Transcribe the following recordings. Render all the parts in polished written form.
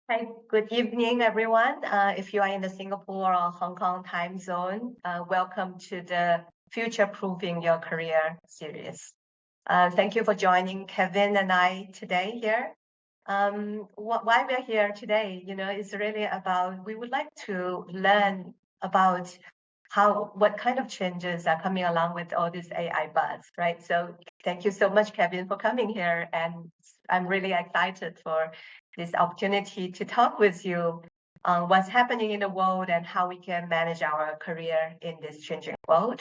Hi, good evening, everyone. If you are in the Singapore or Hong Kong time zone, welcome to the Future-Proofing Your Career series. Thank you for joining Kevin and I today here. Why we're here today, is really about, we would like to learn about what kind of changes are coming along with all this AI buzz, right? So thank you so much, Kevin, for coming here. And I'm really excited for this opportunity to talk with you on what's happening in the world and how we can manage our career in this changing world.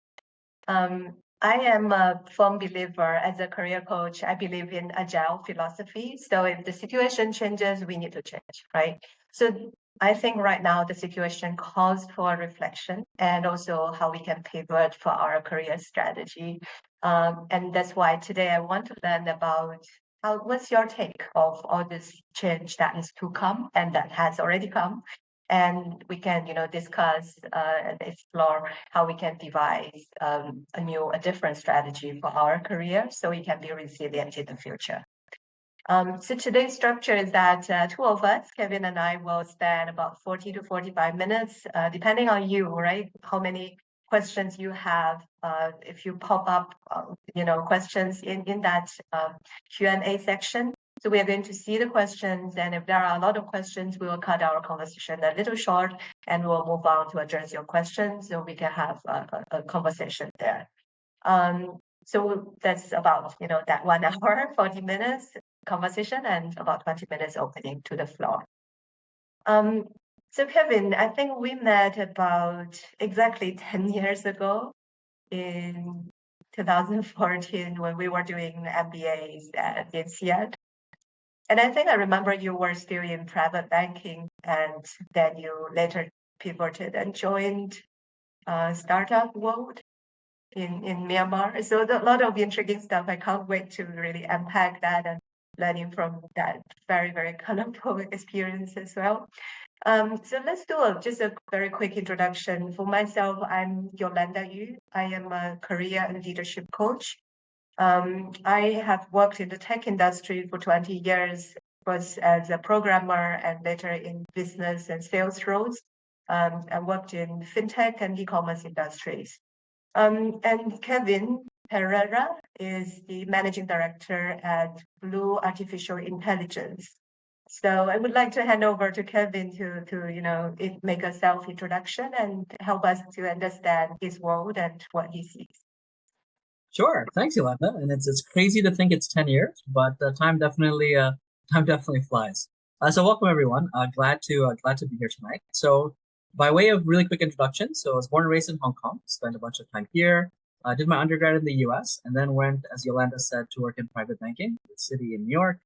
I am a firm believer as a career coach. I believe in agile philosophy. So if the situation changes, we need to change, right? So I think right now the situation calls for reflection and also how we can pivot for our career strategy. And that's why today I want to learn about what's your take of all this change that is to come and that has already come, and we can discuss and explore how we can devise a different strategy for our career so we can be resilient in the future. So today's structure is that two of us, Kevin and I, will spend about 40 to 45 minutes, depending on you, right? How many questions you have. If you pop up, questions in that Q&A section. So we are going to see the questions, and if there are a lot of questions, we will cut our conversation a little short, and we'll move on to address your questions, so we can have a conversation there. So that's about that 1 hour, 40 minutes conversation, and about 20 minutes opening to the floor. So Kevin, I think we met about exactly 10 years ago in 2014 when we were doing MBAs at INSEAD. And I think I remember you were still in private banking, and then you later pivoted and joined startup world in Myanmar. So a lot of intriguing stuff. I can't wait to really unpack that and learning from that very, very colorful experience as well. So let's do just a very quick introduction. For myself, I'm Yolanda Yu. I am a career and leadership coach. I have worked in the tech industry for 20 years, first as a programmer and later in business and sales roles. I worked in fintech and e-commerce industries. And Kevin Pereira is the managing director at Blu Artificial Intelligence. So I would like to hand over to Kevin to make a self-introduction and help us to understand his world and what he sees. Sure, thanks, Yolanda. And it's crazy to think it's 10 years, but time definitely flies. So welcome everyone. Glad to be here tonight. So by way of really quick introduction, so I was born and raised in Hong Kong, spent a bunch of time here, did my undergrad in the US, and then went, as Yolanda said, to work in private banking, the city in New York.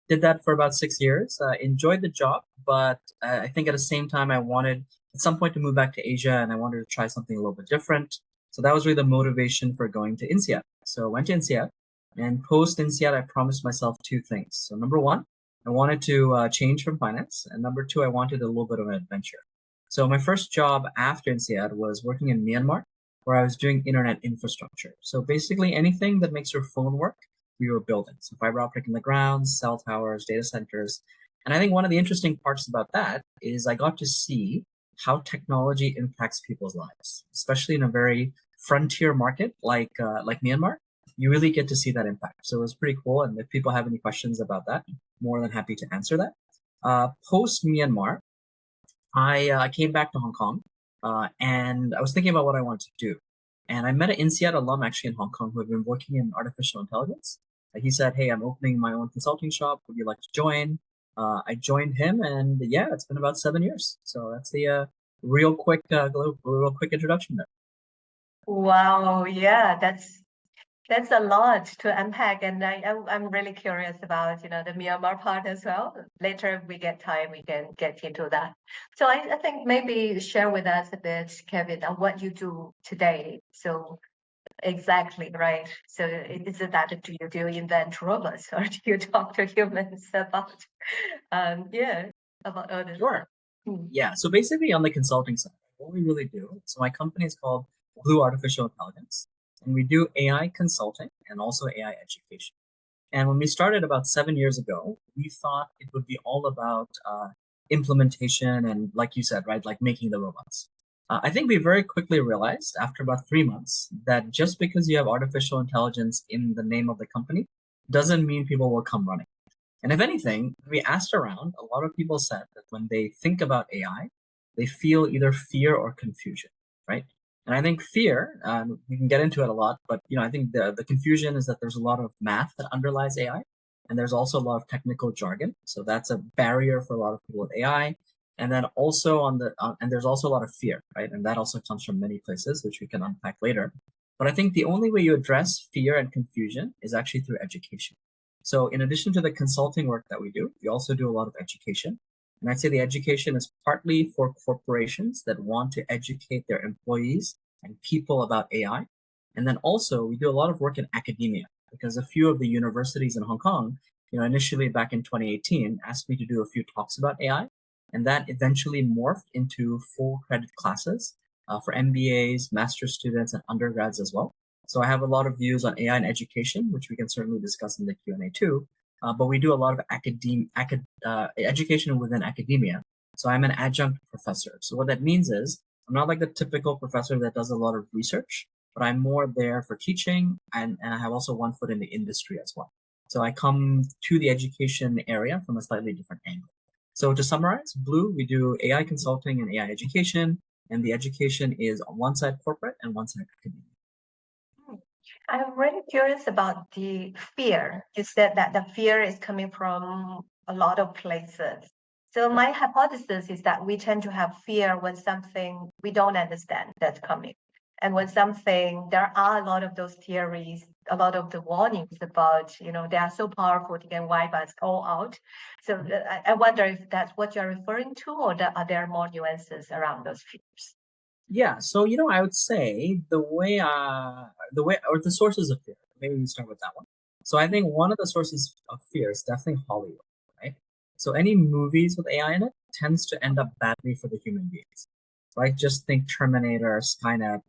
Did that for about 6 years. Enjoyed the job, but I think at the same time I wanted at some point to move back to Asia, and I wanted to try something a little bit different. So that was really the motivation for going to INSEAD. So I went to INSEAD, and post INSEAD, I promised myself two things. So number one, I wanted to change from finance, and number two, I wanted a little bit of an adventure. So my first job after INSEAD was working in Myanmar, where I was doing internet infrastructure. So basically anything that makes your phone work, we were building. So fiber optic in the ground, cell towers, data centers. And I think one of the interesting parts about that is I got to see how technology impacts people's lives, especially in a very frontier market like Myanmar. You really get to see that impact. So it was pretty cool. And if people have any questions about that, more than happy to answer that. Post Myanmar, I came back to Hong Kong, and I was thinking about what I wanted to do. And I met an INSEAD alum actually in Hong Kong who had been working in artificial intelligence. He said, "Hey, I'm opening my own consulting shop. Would you like to join?" I joined him, and yeah, it's been about 7 years. So that's the real quick introduction there. Wow, yeah, that's a lot to unpack, and I'm really curious about the Myanmar part as well. Later, if we get time, we can get into that. So I think maybe share with us a bit, Kevin, on what you do today. So exactly, right. So is it that do you invent robots or do you talk to humans about about others? Sure. Yeah. So basically, on the consulting side, what we really do. So my company is called Blu Artificial Intelligence, and we do AI consulting and also AI education. And when we started about 7 years ago, we thought it would be all about implementation and, like you said, right, like making the robots. I think we very quickly realized after about 3 months that just because you have artificial intelligence in the name of the company doesn't mean people will come running. And if anything, we asked around, a lot of people said that when they think about AI, they feel either fear or confusion, right? And I think fear, we can get into it a lot, but I think the confusion is that there's a lot of math that underlies AI, and there's also a lot of technical jargon. So that's a barrier for a lot of people with AI. And then also and there's also a lot of fear, right? And that also comes from many places, which we can unpack later. But I think the only way you address fear and confusion is actually through education. So in addition to the consulting work that we do, we also do a lot of education. And I'd say the education is partly for corporations that want to educate their employees and people about AI. And then also we do a lot of work in academia, because a few of the universities in Hong Kong, initially back in 2018, asked me to do a few talks about AI. And that eventually morphed into full credit classes for MBAs, master's students, and undergrads as well. So I have a lot of views on AI and education, which we can certainly discuss in the Q&A too. But we do a lot of education within academia. So I'm an adjunct professor. So what that means is I'm not like the typical professor that does a lot of research, but I'm more there for teaching, and I have also one foot in the industry as well. So I come to the education area from a slightly different angle. So to summarize, Blu, we do AI consulting and AI education, and the education is on one side corporate and one side academia. I'm really curious about the fear. You said that the fear is coming from a lot of places. So my hypothesis is that we tend to have fear when something we don't understand that's coming. And when there are a lot of those theories, a lot of the warnings about, they are so powerful, they can wipe us all out. So I wonder if that's what you're referring to, or are there more nuances around those fears? Yeah, so I would say the sources of fear. Maybe we start with that one. So I think one of the sources of fear is definitely Hollywood, right? So any movies with AI in it tends to end up badly for the human beings, right? Just think Terminator, Skynet,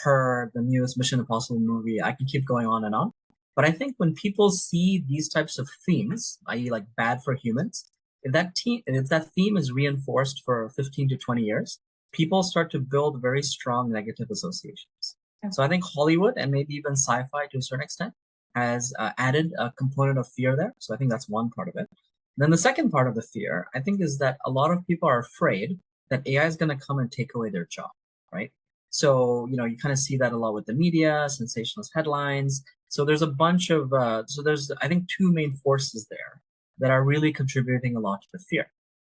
Her, the newest Mission Impossible movie. I can keep going on and on. But I think when people see these types of themes, i.e., like bad for humans, if that theme is reinforced for 15 to 20 years, people start to build very strong negative associations. So I think Hollywood and maybe even sci-fi to a certain extent has added a component of fear there. So I think that's one part of it. Then the second part of the fear, I think, is that a lot of people are afraid that AI is going to come and take away their job, right? So, you kind of see that a lot with the media, sensationalist headlines. So there's a bunch of, there's, I think, two main forces there that are really contributing a lot to the fear.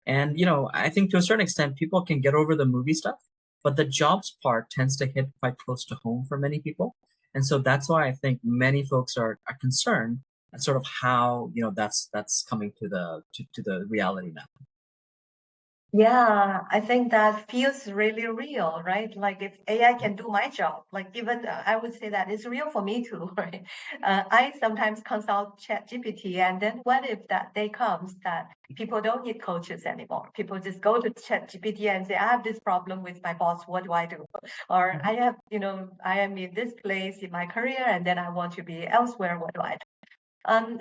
And, I think to a certain extent, people can get over the movie stuff, but the jobs part tends to hit quite close to home for many people. And so that's why I think many folks are concerned at sort of how, that's coming to the reality now. Yeah, I think that feels really real, right? Like if AI can do my job, like even I would say that it's real for me too, right? I sometimes consult ChatGPT, and then what if that day comes that people don't need coaches anymore? People just go to ChatGPT and say, I have this problem with my boss, what do I do? Or I have, I am in this place in my career and then I want to be elsewhere, what do I do?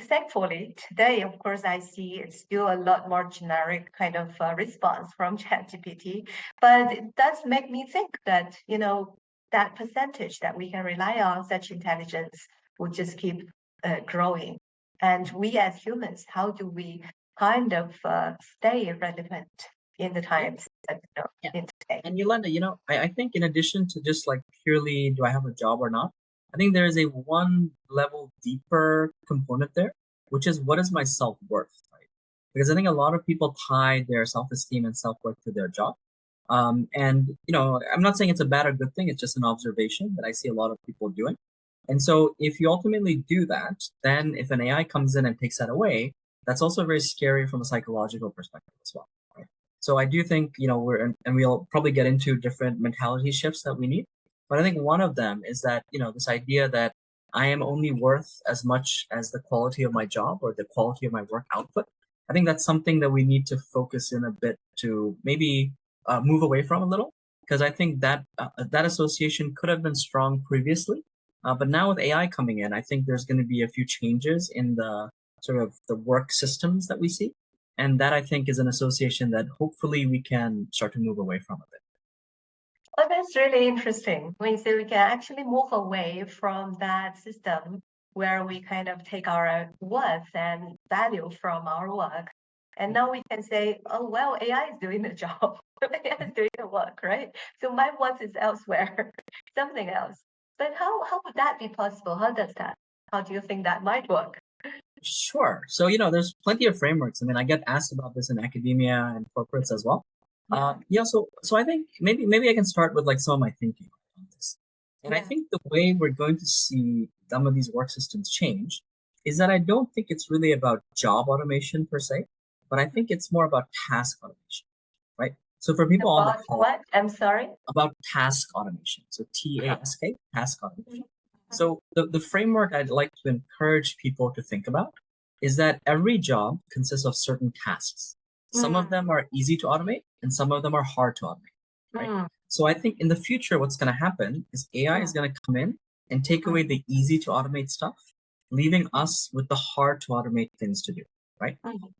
Thankfully, today, of course, I see it's still a lot more generic kind of response from ChatGPT, but it does make me think that, that percentage that we can rely on such intelligence will just keep growing. And we as humans, how do we kind of stay relevant in the times that in today? And Yolanda, I think in addition to just like purely do I have a job or not, I think there is a one level deeper component there, which is what is my self-worth, right? Because I think a lot of people tie their self-esteem and self-worth to their job. And, I'm not saying it's a bad or good thing. It's just an observation that I see a lot of people doing. And so if you ultimately do that, then if an AI comes in and takes that away, that's also very scary from a psychological perspective as well. Right? So I do think, and we'll probably get into different mentality shifts that we need. But I think one of them is that, this idea that I am only worth as much as the quality of my job or the quality of my work output. I think that's something that we need to focus in a bit to maybe move away from a little, because I think that that association could have been strong previously. But now with AI coming in, I think there's going to be a few changes in the sort of the work systems that we see. And that I think is an association that hopefully we can start to move away from a bit. Well, that's really interesting. So we can actually move away from that system where we kind of take our worth and value from our work. And now we can say, oh, well, AI is doing the job. AI is doing the work, right? So my worth is elsewhere, something else. But how would that be possible? How does that? How do you think that might work? Sure. So, there's plenty of frameworks. I mean, I get asked about this in academia and corporates as well. So I think maybe I can start with like some of my thinking on this. And I think the way we're going to see some of these work systems change is that I don't think it's really about job automation per se, but I think it's more about task automation, right? So for people on the About call, what? I'm sorry. about task automation. So TASK, task automation. So the framework I'd like to encourage people to think about is that every job consists of certain tasks. Some of them are easy to automate and some of them are hard to automate, right? So I think in the future, what's going to happen is AI is going to come in and take away the easy to automate stuff, leaving us with the hard to automate things to do, right?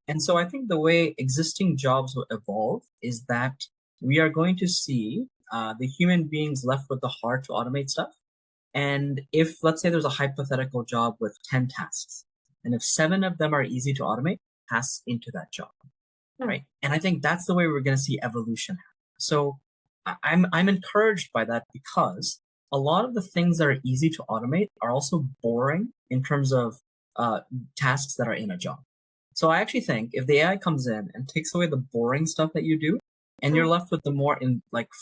And so I think the way existing jobs will evolve is that we are going to see the human beings left with the hard to automate stuff. And if, let's say, there's a hypothetical job with 10 tasks, and if 7 of them are easy to automate, pass into that job, right? And I think that's the way we're going to see evolution happen. So I'm encouraged by that because a lot of the things that are easy to automate are also boring in terms of tasks that are in a job. So I actually think if the AI comes in and takes away the boring stuff that you do, and you're left with the more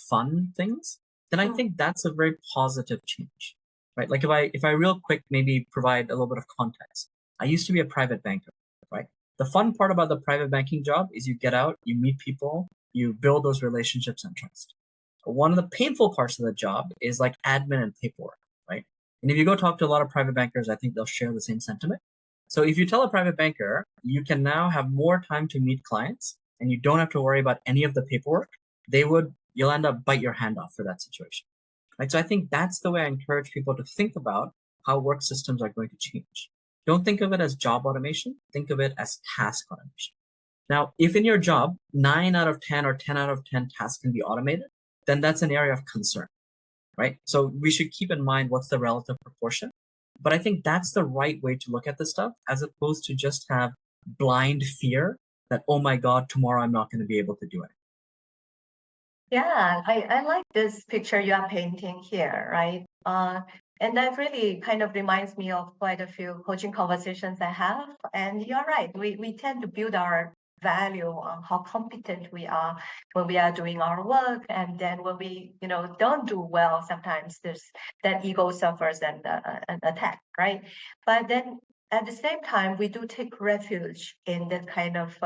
fun things, then I think that's a very positive change, right? Like if I real quick maybe provide a little bit of context. I used to be a private banker, right? The fun part about the private banking job is you get out, you meet people, you build those relationships and trust. One of the painful parts of the job is like admin and paperwork, right? And if you go talk to a lot of private bankers, I think they'll share the same sentiment. So if you tell a private banker, you can now have more time to meet clients and you don't have to worry about any of the paperwork, you'll end up bite your hand off for that situation. Right? So I think that's the way I encourage people to think about how work systems are going to change. Don't think of it as job automation, think of it as task automation. Now, if in your job, 9 out of 10 or 10 out of 10 tasks can be automated, then that's an area of concern, right? So we should keep in mind what's the relative proportion. But I think that's the right way to look at this stuff, as opposed to just have blind fear that, oh my God, tomorrow I'm not going to be able to do it. Yeah, I like this picture you are painting here, right? And that really kind of reminds me of quite a few coaching conversations I have. And you're right, we tend to build our value on how competent we are when we are doing our work. And then when we, don't do well, sometimes there's that ego suffers and an attack, right? But then at the same time, we do take refuge in that kind of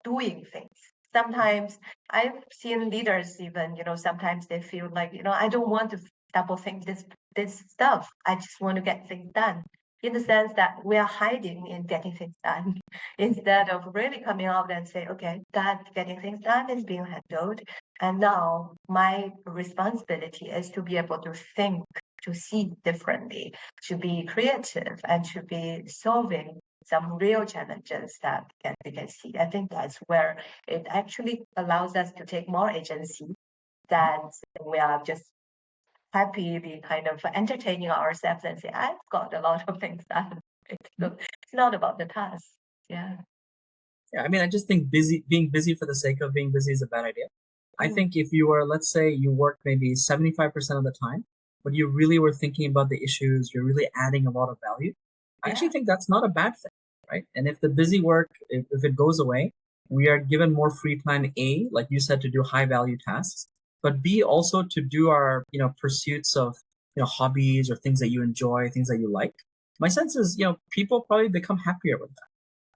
doing things. Sometimes I've seen leaders even, sometimes they feel like, I don't want to double think this stuff. I just want to get things done. In the sense that we are hiding in getting things done instead of really coming out and say, okay, that getting things done is being handled. And now my responsibility is to be able to think, to see differently, to be creative, and to be solving some real challenges that we can see. I think that's where it actually allows us to take more agency than we are just happily kind of entertaining ourselves and say, I've got a lot of things done. It's not about the task. Yeah. Yeah, I mean, I just think being busy for the sake of being busy is a bad idea. I think if you were, let's say you work maybe 75% of the time, but you really were thinking about the issues, you're really adding a lot of value, I actually think that's not a bad thing, right? And if the busy work, if it goes away, we are given more free time, A, like you said, to do high value tasks, but B, also to do our, pursuits of, hobbies or things that you enjoy, things that you like. My sense is, people probably become happier with that,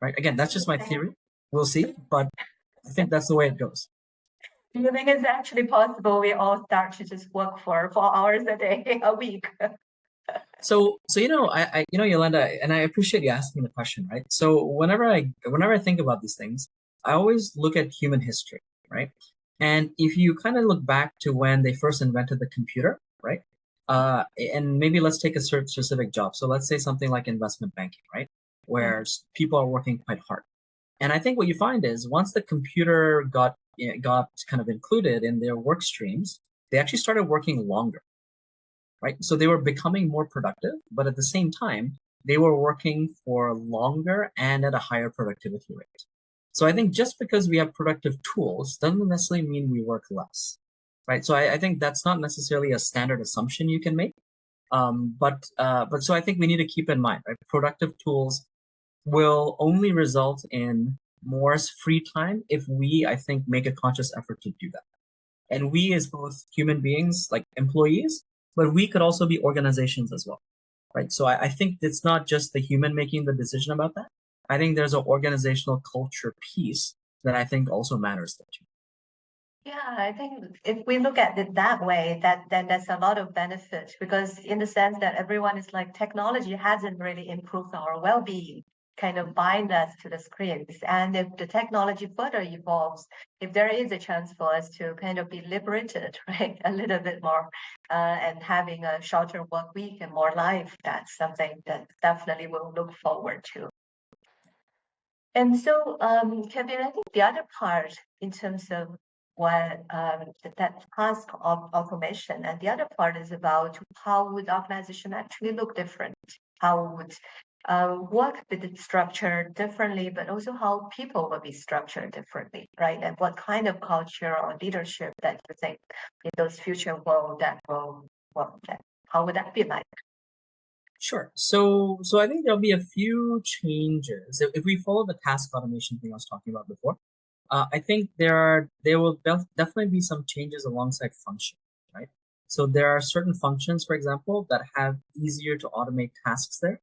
right? Again, that's just my theory. We'll see, but I think that's the way it goes. Do you think it's actually possible we all start to just work for 4 hours a day, a week? So Yolanda, and I appreciate you asking the question, right? So whenever I think about these things, I always look at human history, right? And if you kind of look back to when they first invented the computer, right? And maybe let's take a certain specific job. So let's say something like investment banking, right? Where people are working quite hard. And I think what you find is once the computer got kind of included in their work streams, they actually started working longer, right? So they were becoming more productive, but at the same time, they were working for longer and at a higher productivity rate. So I think just because we have productive tools doesn't necessarily mean we work less, right? So I think that's not necessarily a standard assumption you can make. But so I think we need to keep in mind, right? Productive tools will only result in more free time if we, I think, make a conscious effort to do that. And we as both human beings, like employees, but we could also be organizations as well, right? So I think it's not just the human making the decision about that. I think there's an organizational culture piece that I think also matters there too. Yeah, I think if we look at it that way, then there's a lot of benefit because in the sense that everyone is like technology hasn't really improved our well-being, kind of bind us to the screens. And if the technology further evolves, if there is a chance for us to kind of be liberated, right, a little bit more, and having a shorter work week and more life, that's something that definitely we'll look forward to. And so, Kevin, I think the other part in terms of what that task of automation, and the other part is about how would organization actually look different? How would work be structured differently, but also how people will be structured differently, right? And what kind of culture or leadership that you think in those future world that will work? How would that be like? Sure. So I think there'll be a few changes if we follow the task automation thing I was talking about before. I think there will definitely be some changes alongside function, right? So there are certain functions, for example, that have easier to automate tasks there,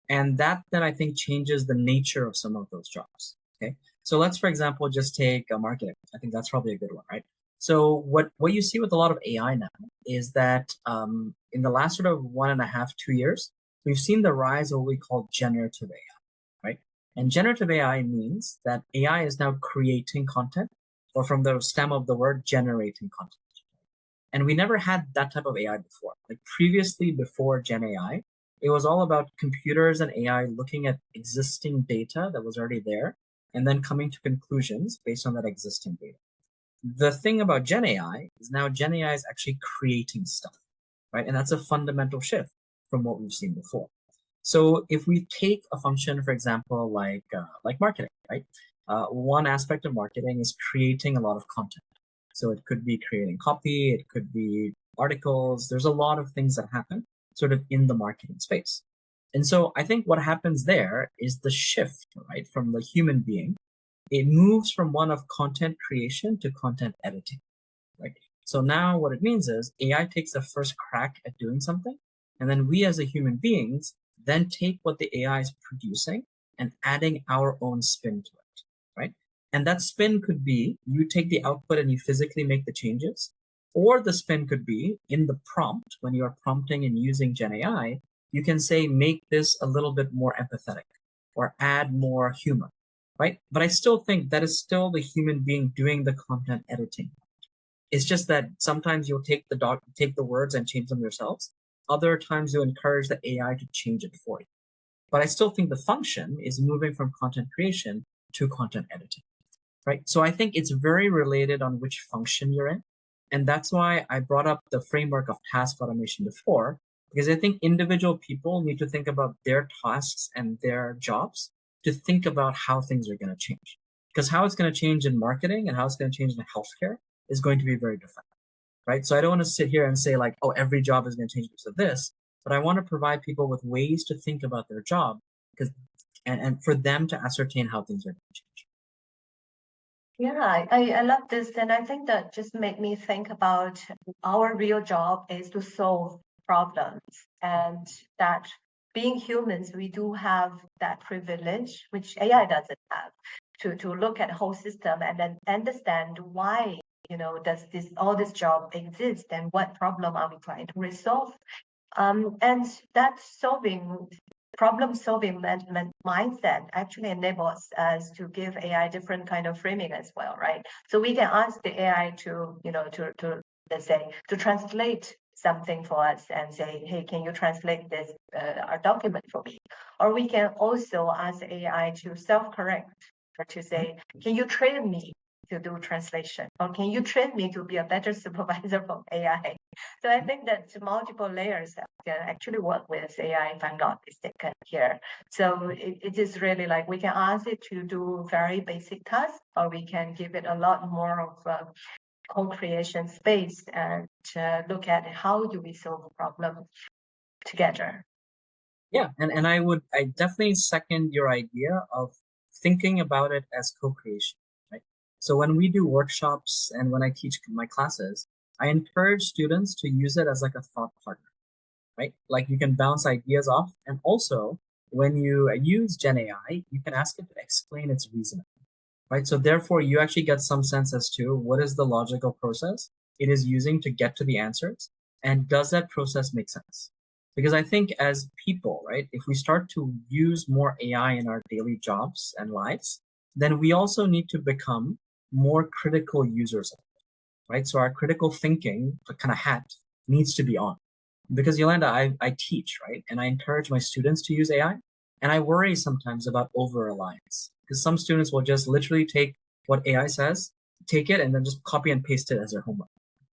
and that then I think changes the nature of some of those jobs. Okay, so let's for example just take marketing. I think that's probably a good one, right? So what you see with a lot of AI now is that in the last sort of 1.5 2 years, we've seen the rise of what we call generative AI, right? And generative AI means that AI is now creating content, or from the stem of the word, generating content. And we never had that type of AI before. Like previously, before Gen AI, it was all about computers and AI looking at existing data that was already there and then coming to conclusions based on that existing data. The thing about Gen AI is now Gen AI is actually creating stuff, right? And that's a fundamental shift from what we've seen before. So if we take a function, for example, like marketing, right? One aspect of marketing is creating a lot of content. So it could be creating copy, it could be articles. There's a lot of things that happen sort of in the marketing space. And so I think what happens there is the shift, right, from the human being. It moves from one of content creation to content editing, right? So now what it means is AI takes the first crack at doing something, and then we as a human beings then take what the AI is producing and adding our own spin to it, right? And that spin could be you take the output and you physically make the changes, or the spin could be in the prompt when you are prompting and using Gen AI, you can say, make this a little bit more empathetic or add more humor, right? But I still think that is still the human being doing the content editing. It's just that sometimes you'll take the words and change them yourselves. Other times you'll encourage the AI to change it for you. But I still think the function is moving from content creation to content editing, right? So I think it's very related on which function you're in. And that's why I brought up the framework of task automation before, because I think individual people need to think about their tasks and their jobs to think about how things are going to change. Because how it's going to change in marketing and how it's going to change in healthcare is going to be very different, right? So I don't want to sit here and say like, oh, every job is going to change because of this, but I want to provide people with ways to think about their job because and for them to ascertain how things are going to change. Yeah, I love this. And I think that just made me think about our real job is to solve problems. And that being humans, we do have that privilege, which AI doesn't have, to look at the whole system and then understand why, does all this job exist and what problem are we trying to resolve? And that problem solving mindset actually enables us to give AI different kind of framing as well, right? So we can ask the AI to, to let's say, to translate something for us and say, hey, can you translate this our document for me? Or we can also ask AI to self-correct or to say, can you train me to do translation? Or can you train me to be a better supervisor from AI? So I think that multiple layers that can actually work with AI, if I'm not mistaken here. So it is really like we can ask it to do very basic tasks, or we can give it a lot more of co-creation space and look at how do we solve a problem together. Yeah, and I definitely second your idea of thinking about it as co-creation, right? So when we do workshops and when I teach my classes, I encourage students to use it as like a thought partner, right? Like you can bounce ideas off, and also when you use Gen AI, you can ask it to explain its reasoning, right? So therefore, you actually get some sense as to what is the logical process it is using to get to the answers, and does that process make sense? Because I think as people, right, if we start to use more AI in our daily jobs and lives, then we also need to become more critical users of it, right? So our critical thinking, the kind of hat, needs to be on. Because Yolanda, I teach, right? And I encourage my students to use AI. And I worry sometimes about over reliance because some students will just literally take what AI says, take it, and then just copy and paste it as their homework,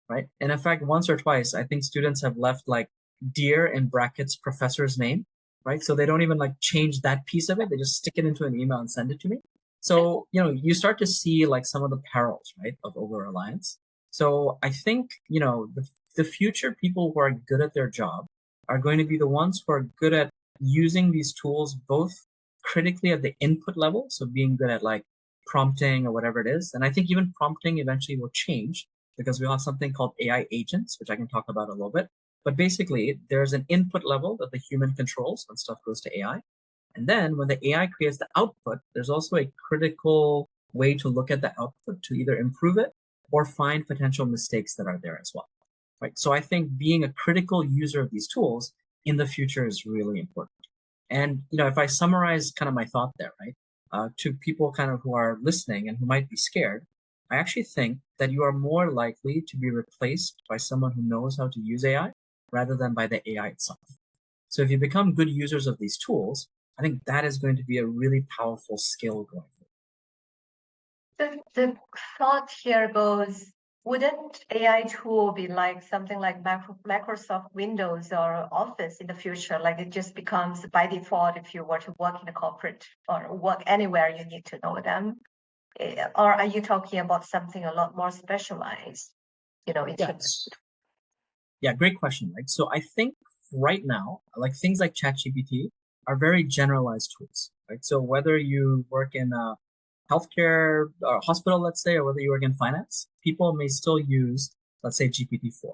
right? And in fact, once or twice, I think students have left like dear in brackets professor's name, right? So they don't even like change that piece of it. They just stick it into an email and send it to me. So, you start to see like some of the perils, right, of over reliance. So I think, the future people who are good at their job are going to be the ones who are good at using these tools both critically at the input level, so being good at like prompting or whatever it is. And I think even prompting eventually will change because we'll have something called AI agents, which I can talk about a little bit. But basically, there's an input level that the human controls when stuff goes to AI. And then when the AI creates the output, there's also a critical way to look at the output to either improve it or find potential mistakes that are there as well. Right. So I think being a critical user of these tools in the future is really important. And if I summarize kind of my thought there, right, to people kind of who are listening and who might be scared, I actually think that you are more likely to be replaced by someone who knows how to use AI rather than by the AI itself. So if you become good users of these tools, I think that is going to be a really powerful skill going forward. The thought here goes, wouldn't AI tool be like something like Microsoft Windows or Office in the future? Like it just becomes by default if you were to work in a corporate or work anywhere, you need to know them. Or are you talking about something a lot more specialized? Yes. Yeah, great question. Right. So I think right now, like things like ChatGPT are very generalized tools. Right. So whether you work in a healthcare or hospital, let's say, or whether you work in finance, people may still use, let's say, GPT-4.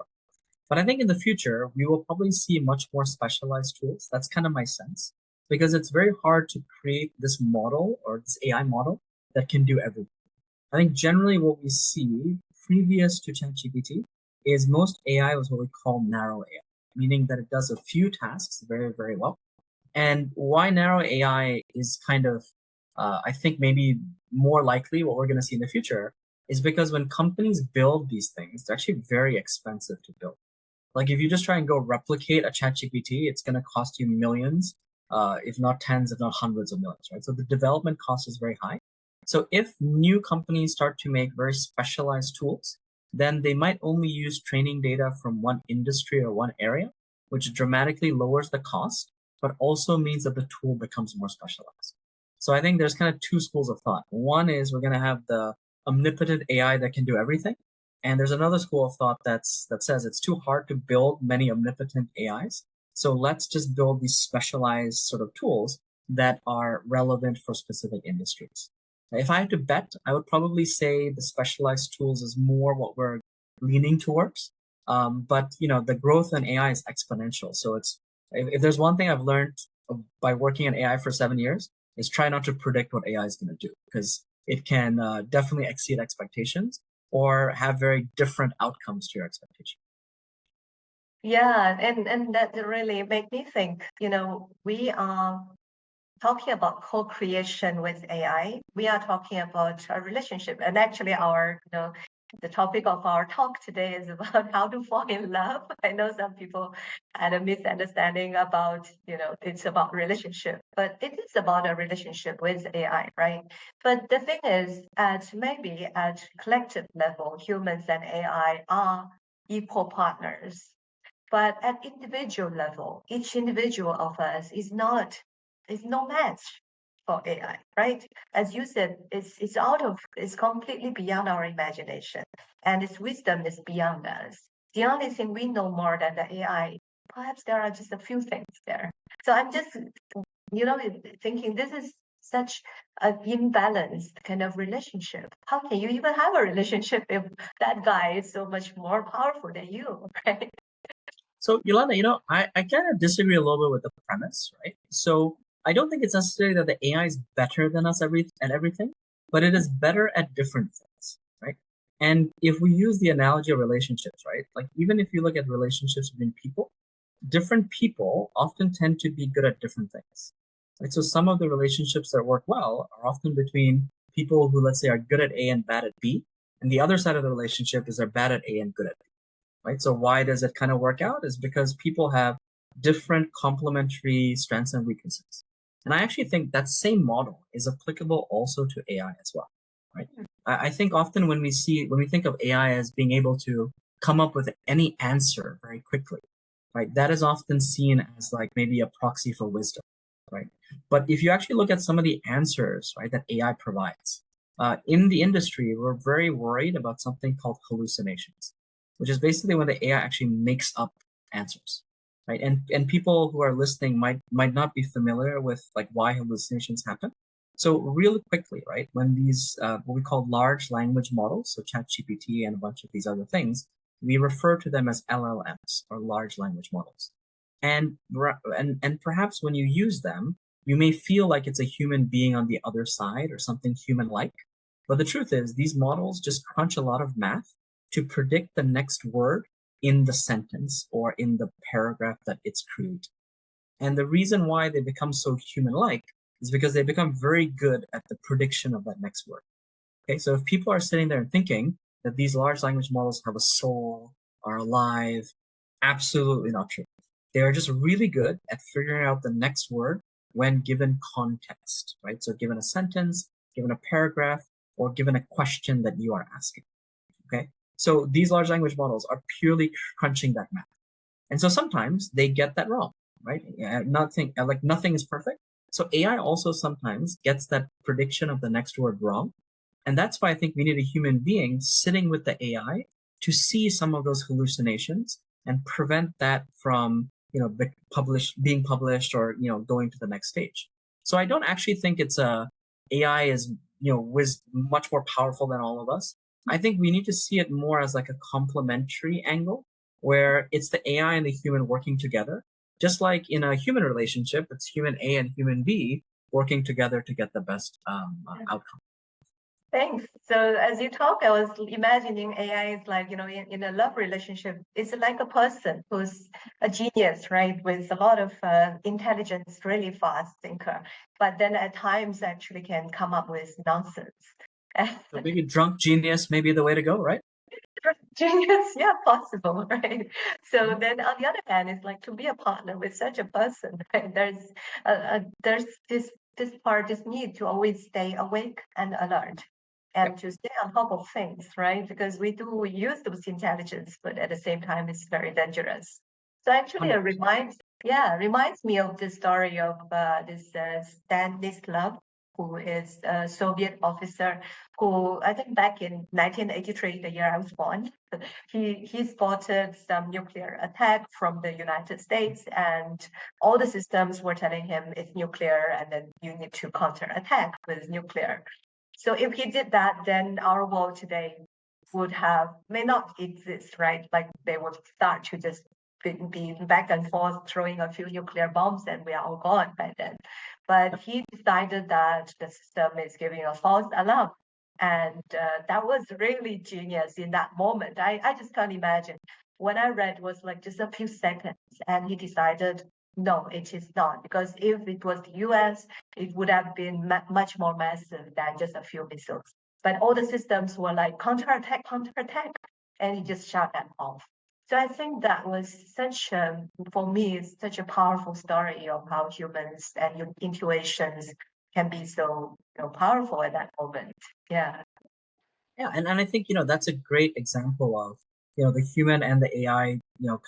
But I think in the future, we will probably see much more specialized tools. That's kind of my sense, because it's very hard to create this model or this AI model that can do everything. I think generally what we see previous to ChatGPT is most AI was what we call narrow AI, meaning that it does a few tasks very, very well. And why narrow AI is kind of, I think, maybe more likely what we're going to see in the future is because when companies build these things, they're actually very expensive to build. Like if you just try and go replicate a ChatGPT, it's going to cost you millions, if not tens, if not hundreds of millions, right? So the development cost is very high. So if new companies start to make very specialized tools, then they might only use training data from one industry or one area, which dramatically lowers the cost, but also means that the tool becomes more specialized. So I think there's kind of two schools of thought. One is we're going to have the omnipotent AI that can do everything. And there's another school of thought that says it's too hard to build many omnipotent AIs. So let's just build these specialized sort of tools that are relevant for specific industries. If I had to bet, I would probably say the specialized tools is more what we're leaning towards. But the growth in AI is exponential. So if there's one thing I've learned by working in AI for 7 years, is try not to predict what AI is going to do, because it can definitely exceed expectations or have very different outcomes to your expectation. Yeah, and that really made me think, we are talking about co-creation with AI. We are talking about a relationship, and actually our The topic of our talk today is about how to fall in love. I know some people had a misunderstanding about, it's about relationship, but it is about a relationship with AI, right? But the thing is, maybe at collective level, humans and AI are equal partners. But at individual level, each individual of us is no match for AI, right? As you said, it's completely beyond our imagination, and its wisdom is beyond us. The only thing we know more than the AI, perhaps there are just a few things there. So I'm just, thinking this is such an imbalanced kind of relationship. How can you even have a relationship if that guy is so much more powerful than you, right? So Yolanda, I kind of disagree a little bit with the premise, right? So I don't think it's necessary that the AI is better than us at everything, but it is better at different things, right? And if we use the analogy of relationships, right? Like even if you look at relationships between people, different people often tend to be good at different things. Right? So some of the relationships that work well are often between people who, let's say, are good at A and bad at B, and the other side of the relationship is they're bad at A and good at B. Right? So why does it kind of work out? Is because people have different complementary strengths and weaknesses. And I actually think that same model is applicable also to AI as well. Right? I think often when we think of AI as being able to come up with any answer very quickly, right? That is often seen as like maybe a proxy for wisdom, right? But if you actually look at some of the answers, right, that AI provides, in the industry, we're very worried about something called hallucinations, which is basically when the AI actually makes up answers, right? And people who are listening might not be familiar with like why hallucinations happen. So really quickly, right, when these what we call large language models, so ChatGPT and a bunch of these other things, we refer to them as LLMs or large language models. And perhaps when you use them, you may feel like it's a human being on the other side or something human-like. But the truth is, these models just crunch a lot of math to predict the next word in the sentence or in the paragraph that it's creating. And the reason why they become so human-like is because they become very good at the prediction of that next word. Okay, so if people are sitting there and thinking that these large language models have a soul, are alive, absolutely not true. They are just really good at figuring out the next word when given context, right? So given a sentence, given a paragraph, or given a question that you are asking, okay? So these large language models are purely crunching that math. And so sometimes they get that wrong, right? Nothing is perfect. So AI also sometimes gets that prediction of the next word wrong. And that's why I think we need a human being sitting with the AI to see some of those hallucinations and prevent that from, being published or, going to the next stage. So I don't actually think AI is, was much more powerful than all of us. I think we need to see it more as like a complementary angle where it's the AI and the human working together. Just like in a human relationship, it's human A and human B working together to get the best outcome. Thanks. So as you talk, I was imagining AI is like, in a love relationship, it's like a person who's a genius, right? With a lot of intelligence, really fast thinker, but then at times actually can come up with nonsense. So maybe drunk genius may be the way to go, right? Genius, yeah, possible, right? So then on the other hand, it's like to be a partner with such a person, right? There's this need to always stay awake and alert and to stay on top of things, right? Because we do use those intelligence, but at the same time, it's very dangerous. So actually, it reminds me of the story of this Stanislav, who is a Soviet officer who I think back in 1983, the year I was born, he spotted some nuclear attack from the United States, and all the systems were telling him it's nuclear, and then you need to counterattack with nuclear. So if he did that, then our world today may not exist, right? Like they would start to just be back and forth throwing a few nuclear bombs and we are all gone by then. But he decided that the system is giving a false alarm. And that was really genius in that moment. I just can't imagine. When I read was like just a few seconds and he decided, no, it is not. Because if it was the US, it would have been much more massive than just a few missiles. but all the systems were like counterattack, and he just shut that off. So I think that was for me, it's such a powerful story of how humans and your intuitions can be so powerful at that moment. Yeah. Yeah, and I think, that's a great example of, the human and the AI,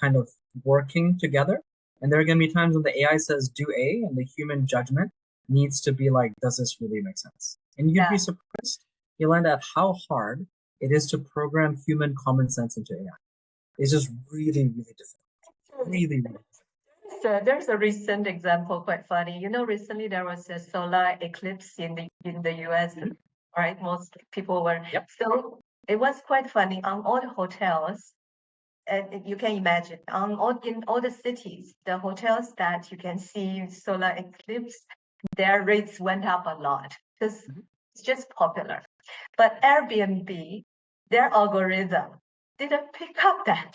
kind of working together. And there are going to be times when the AI says do A and the human judgment needs to be like, does this really make sense? And you'd be surprised, Yolanda, at how hard it is to program human common sense into AI. It's just really, really difficult. Really, really difficult. So there's a recent example, quite funny. Recently there was a solar eclipse in the US, right? Most people were. Yep. So it was quite funny on all the hotels, and you can imagine in all the cities, the hotels that you can see solar eclipse, their rates went up a lot because it's just popular. But Airbnb, their algorithm didn't pick up that.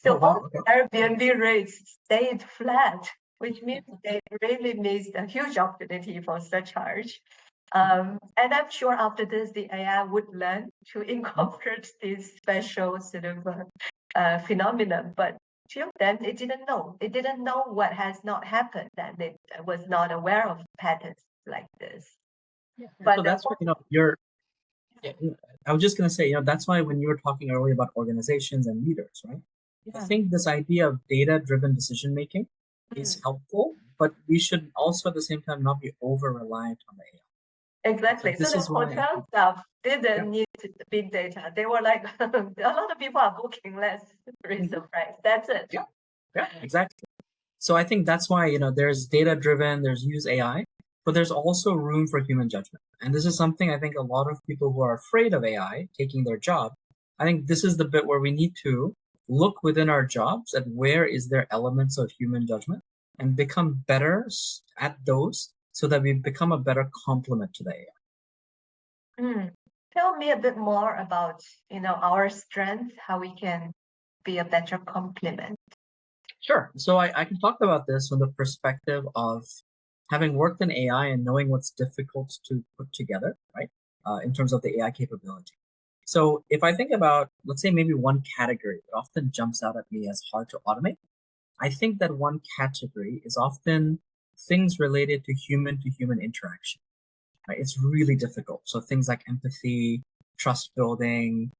So all Airbnb rates stayed flat, which means they really missed a huge opportunity for surcharge. And I'm sure after this, the AI would learn to incorporate this special sort of phenomenon. But till then, it didn't know. It didn't know what has not happened, and it was not aware of patterns like this. Yeah. But so that's what you're. Yeah, I was just going to say, that's why when you were talking earlier about organizations and leaders, right? Yeah. I think this idea of data-driven decision making is helpful, but we should also at the same time not be over-reliant on the AI. Exactly. So the hotel staff didn't need big data. They were like, a lot of people are booking, let's raise the price. That's it. Yeah, exactly. So I think that's why, there's data-driven, there's use AI, but there's also room for human judgment. And this is something I think a lot of people who are afraid of AI taking their job, I think this is the bit where we need to look within our jobs at where is there elements of human judgment and become better at those so that we become a better complement to the AI. Tell me a bit more about, our strength, how we can be a better complement. Sure. So I can talk about this from the perspective of having worked in AI and knowing what's difficult to put together, right? In terms of the AI capability. So if I think about, let's say maybe one category that often jumps out at me as hard to automate, I think that one category is often things related to human interaction. Right? It's really difficult. So things like empathy, trust building,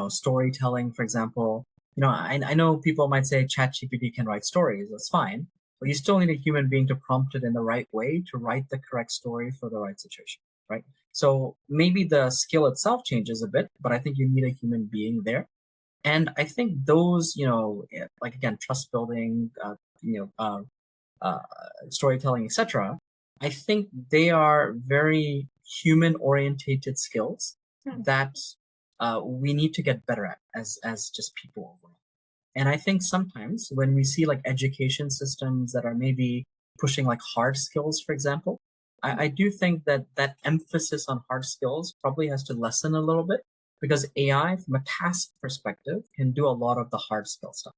storytelling, for example. I know people might say ChatGPT can write stories. That's fine. But you still need a human being to prompt it in the right way to write the correct story for the right situation, right? So maybe the skill itself changes a bit, but I think you need a human being there. And I think those, like again, trust building, storytelling, etc. I think they are very human orientated skills that we need to get better at as just people overall. And I think sometimes when we see like education systems that are maybe pushing like hard skills, for example, I do think that that emphasis on hard skills probably has to lessen a little bit because AI from a task perspective can do a lot of the hard skill stuff.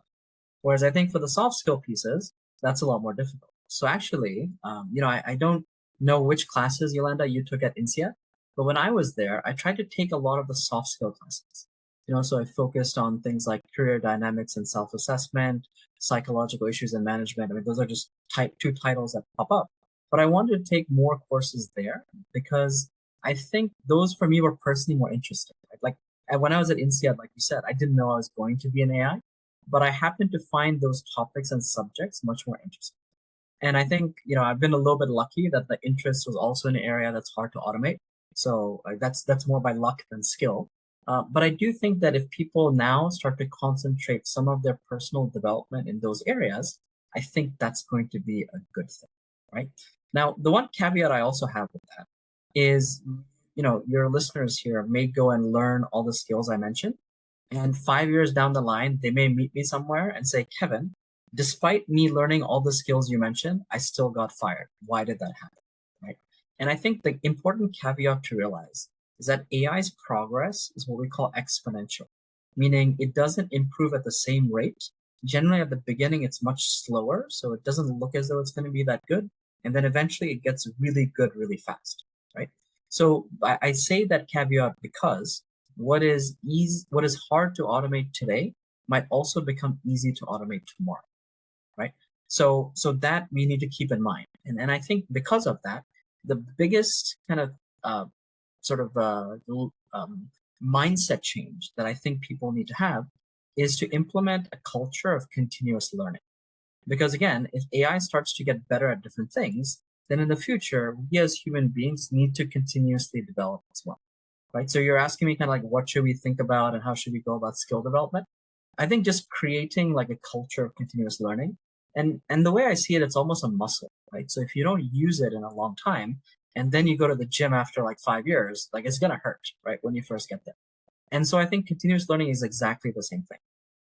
Whereas I think for the soft skill pieces, that's a lot more difficult. So actually, I don't know which classes, Yolanda, you took at INSEAD, but when I was there, I tried to take a lot of the soft skill classes. So I focused on things like career dynamics and self-assessment, psychological issues and management. I mean, those are just two titles that pop up. But I wanted to take more courses there because I think those for me were personally more interesting. Like when I was at INSEAD, like you said, I didn't know I was going to be an AI, but I happened to find those topics and subjects much more interesting. And I think, I've been a little bit lucky that the interest was also in an area that's hard to automate. So that's more by luck than skill. But I do think that if people now start to concentrate some of their personal development in those areas, I think that's going to be a good thing, right? Now, the one caveat I also have with that is, your listeners here may go and learn all the skills I mentioned. And 5 years down the line, they may meet me somewhere and say, Kevin, despite me learning all the skills you mentioned, I still got fired. Why did that happen, right? And I think the important caveat to realize is that AI's progress is what we call exponential, meaning it doesn't improve at the same rate. Generally, at the beginning, it's much slower, so it doesn't look as though it's going to be that good. And then eventually it gets really good really fast, right? So I say that caveat because what is hard to automate today might also become easy to automate tomorrow, right? So that we need to keep in mind. And I think because of that, the biggest kind of uh, sort of mindset change that I think people need to have is to implement a culture of continuous learning. Because again, if AI starts to get better at different things, then in the future, we as human beings need to continuously develop as well, right? So you're asking me kind of like, what should we think about and how should we go about skill development? I think just creating like a culture of continuous learning. And the way I see it, it's almost a muscle, right? So if you don't use it in a long time, and then you go to the gym after like 5 years, like it's gonna hurt, right? When you first get there. And so I think continuous learning is exactly the same thing.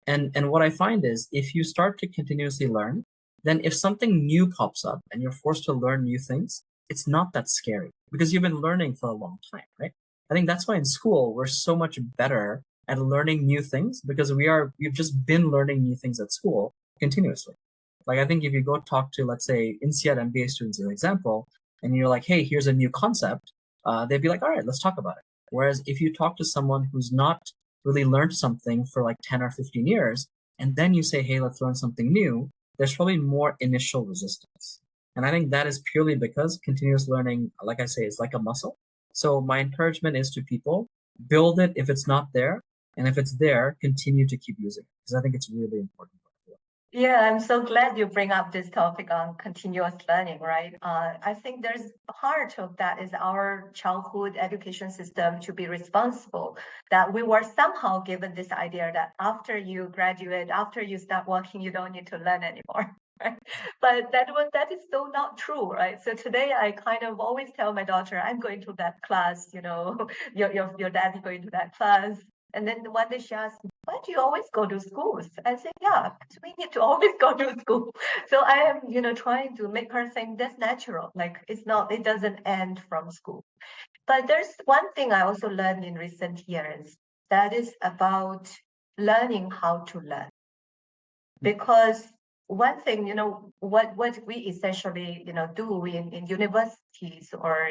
And what I find is if you start to continuously learn, then if something new pops up and you're forced to learn new things, it's not that scary because you've been learning for a long time, right? I think that's why in school we're so much better at learning new things because we've just been learning new things at school continuously. Like I think if you go talk to, let's say, INSEAD MBA students, as an example, and you're like, hey, here's a new concept, they'd be like, all right, let's talk about it. Whereas if you talk to someone who's not really learned something for like 10 or 15 years, and then you say, hey, let's learn something new, there's probably more initial resistance. And I think that is purely because continuous learning, like I say, is like a muscle. So my encouragement is to people, build it if it's not there. And if it's there, continue to keep using it because I think it's really important. Yeah, I'm so glad you bring up this topic on continuous learning, right? I think there's part of that is our childhood education system to be responsible, that we were somehow given this idea that after you graduate, after you start working, you don't need to learn anymore. Right? But that is so not true, right? So today I kind of always tell my daughter, I'm going to that class, your dad is going to that class. And then one day she asked, why do you always go to schools? I say, yeah, because we need to always go to school. So I am, trying to make her think that's natural. Like it doesn't end from school. But there's one thing I also learned in recent years that is about learning how to learn. Because one thing, what we essentially, do in universities or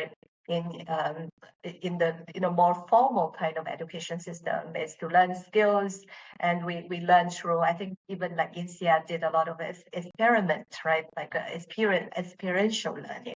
in the more formal kind of education system is to learn skills, and we learn through. I think even like INSEAD did a lot of experiments, right? Like experiential learning.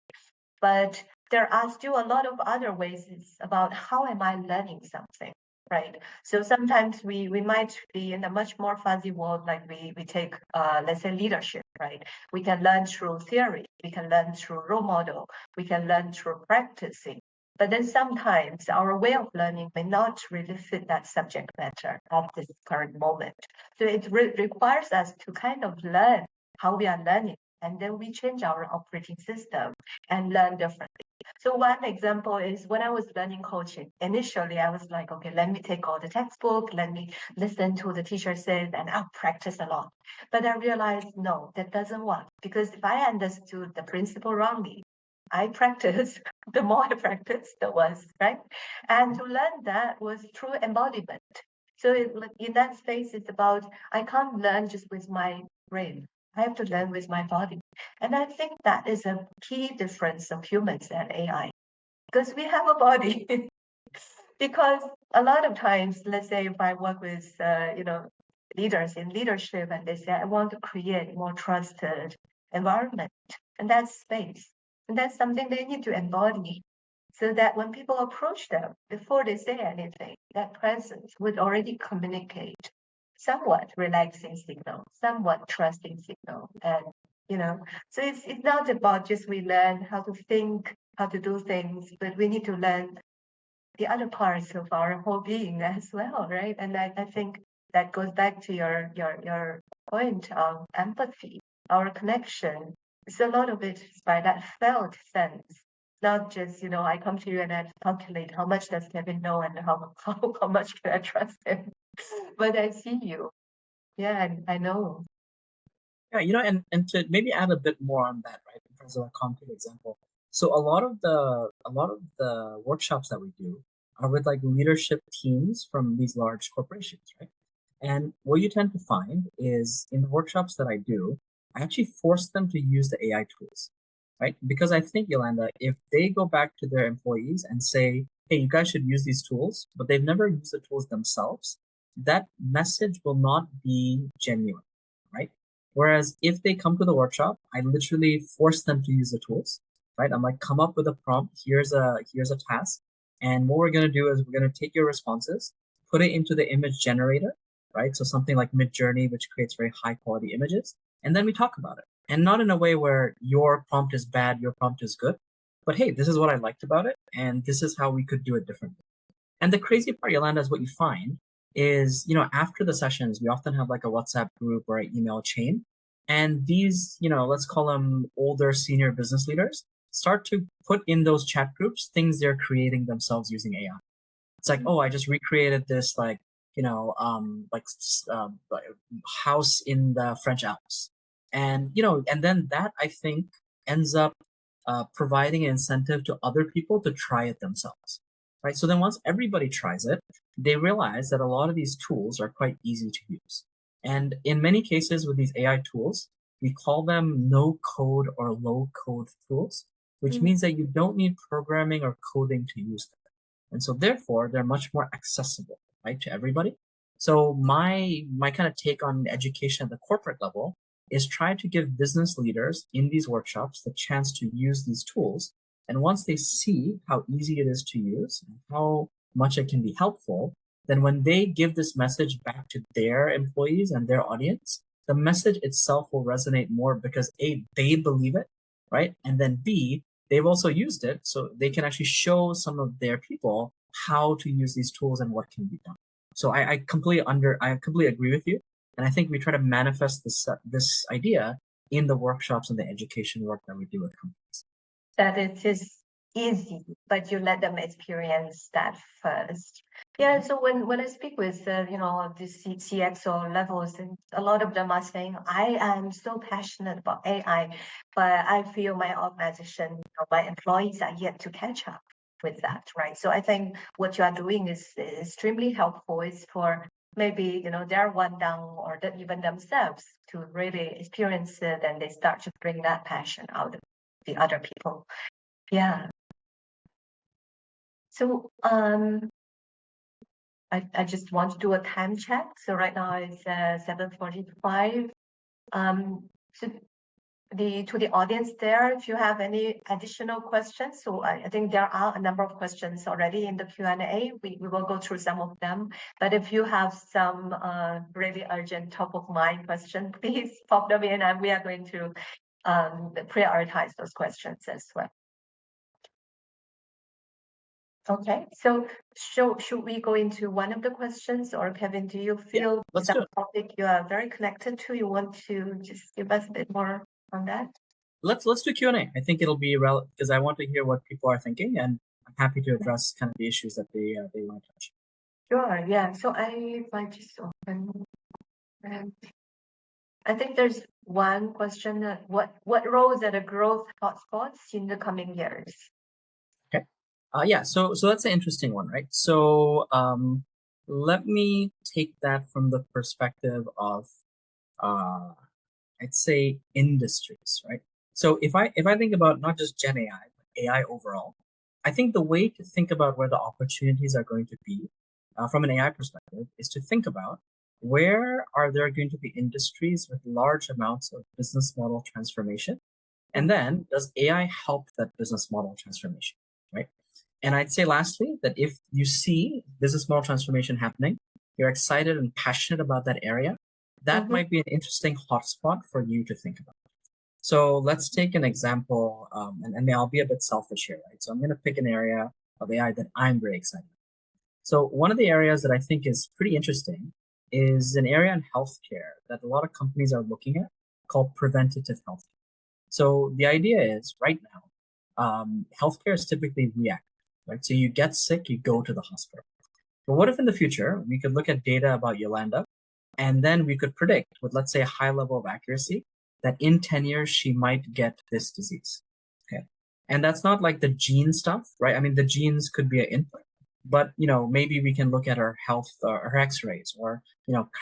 But there are still a lot of other ways. It's about how am I learning something, right? So sometimes we might be in a much more fuzzy world, like we take, let's say, leadership, right? We can learn through theory, we can learn through role model, we can learn through practicing. But then sometimes our way of learning may not really fit that subject matter at this current moment. So it requires us to kind of learn how we are learning, and then we change our operating system and learn differently. So one example is when I was learning coaching, initially I was like, okay, let me take all the textbook, let me listen to the teacher says, and I'll practice a lot. But I realized, no, that doesn't work, because if I understood the principle wrongly, I practice, the more I practice, the worse, right? And to learn that was through embodiment. So in that space, it's about, I can't learn just with my brain. I have to learn with my body. And I think that is a key difference of humans and AI, because we have a body. Because a lot of times, let's say if I work with, leaders in leadership, and they say, I want to create more trusted environment, and that's space. And that's something they need to embody, so that when people approach them, before they say anything, that presence would already communicate somewhat relaxing signal, somewhat trusting signal. And, so it's not about just we learn how to think, how to do things, but we need to learn the other parts of our whole being as well, right? And I think that goes back to your point of empathy, our connection. So a lot of it is by that felt sense, not just, I come to you and I calculate how much does Kevin know and how much can I trust him. But I see you. Yeah, I know. Yeah, and to maybe add a bit more on that, right, in terms of a concrete example. So a lot of the workshops that we do are with like leadership teams from these large corporations, right? And what you tend to find is in the workshops that I do, I actually force them to use the AI tools. right? Because I think, Yolanda, if they go back to their employees and say, hey, you guys should use these tools, but they've never used the tools themselves, that message will not be genuine, right? Whereas if they come to the workshop, I literally force them to use the tools, right? I'm like, come up with a prompt. Here's a task. And what we're going to do is we're going to take your responses, put it into the image generator, right? So something like Midjourney, which creates very high quality images. And then we talk about it. And not in a way where your prompt is bad, your prompt is good. But hey, this is what I liked about it. And this is how we could do it differently. And the crazy part, Yolanda, is what you find is, after the sessions, we often have like a WhatsApp group or an email chain. And these, let's call them older senior business leaders, start to put in those chat groups things they're creating themselves using AI. It's like, oh, I just recreated this house in the French Alps. And, and then that I think ends up providing an incentive to other people to try it themselves, right? So then once everybody tries it, they realize that a lot of these tools are quite easy to use. And in many cases with these AI tools, we call them no code or low code tools, which means that you don't need programming or coding to use them. And so therefore, they're much more accessible, right, to everybody. So my kind of take on education at the corporate level is try to give business leaders in these workshops the chance to use these tools. And once they see how easy it is to use and how much it can be helpful, then when they give this message back to their employees and their audience, the message itself will resonate more because A, they believe it, right? And then B, they've also used it, so they can actually show some of their people how to use these tools and what can be done. So I completely agree with you, and I think we try to manifest this idea in the workshops and the education work that we do with companies. That it is easy, but you let them experience that first. Yeah. So when I speak with the CXO levels, and a lot of them are saying, I am so passionate about AI, but I feel my organization, my employees are yet to catch up with that, right? So I think what you are doing is extremely helpful. Is for maybe they're one down or that even themselves to really experience it, and they start to bring that passion out of the other people. Yeah. So I just want to do a time check. So right now it's 7:45. So to the audience there, if you have any additional questions, so I think there are a number of questions already in the Q&A. We will go through some of them. But if you have some really urgent, top of mind question, please pop them in, and we are going to prioritize those questions as well. Okay, so should we go into one of the questions, or Kevin, do you feel some topic you are very connected to? You want to just give us a bit more on that? Let's do Q&A. I think it'll be relevant because I want to hear what people are thinking, and I'm happy to address kind of the issues that they want to touch. Sure, yeah. So I might just open. And I think there's one question that what roles are the growth hotspots in the coming years? Okay. Yeah, so that's an interesting one, right? So let me take that from the perspective of I'd say industries, right? So if I think about not just Gen AI, but AI overall, I think the way to think about where the opportunities are going to be from an AI perspective is to think about where are there going to be industries with large amounts of business model transformation, and then does AI help that business model transformation, right? And I'd say lastly, that if you see business model transformation happening, you're excited and passionate about that area, that might be an interesting hotspot for you to think about. So let's take an example, and I'll be a bit selfish here, right? So I'm going to pick an area of AI that I'm very excited about. So one of the areas that I think is pretty interesting is an area in healthcare that a lot of companies are looking at called preventative healthcare. So the idea is right now, healthcare is typically reactive, right? So you get sick, you go to the hospital. But what if in the future we could look at data about Yolanda, and then we could predict with, let's say, a high level of accuracy that in 10 years she might get this disease. Okay. And that's not like the gene stuff, right? I mean, the genes could be an input, but maybe we can look at her health or her x-rays or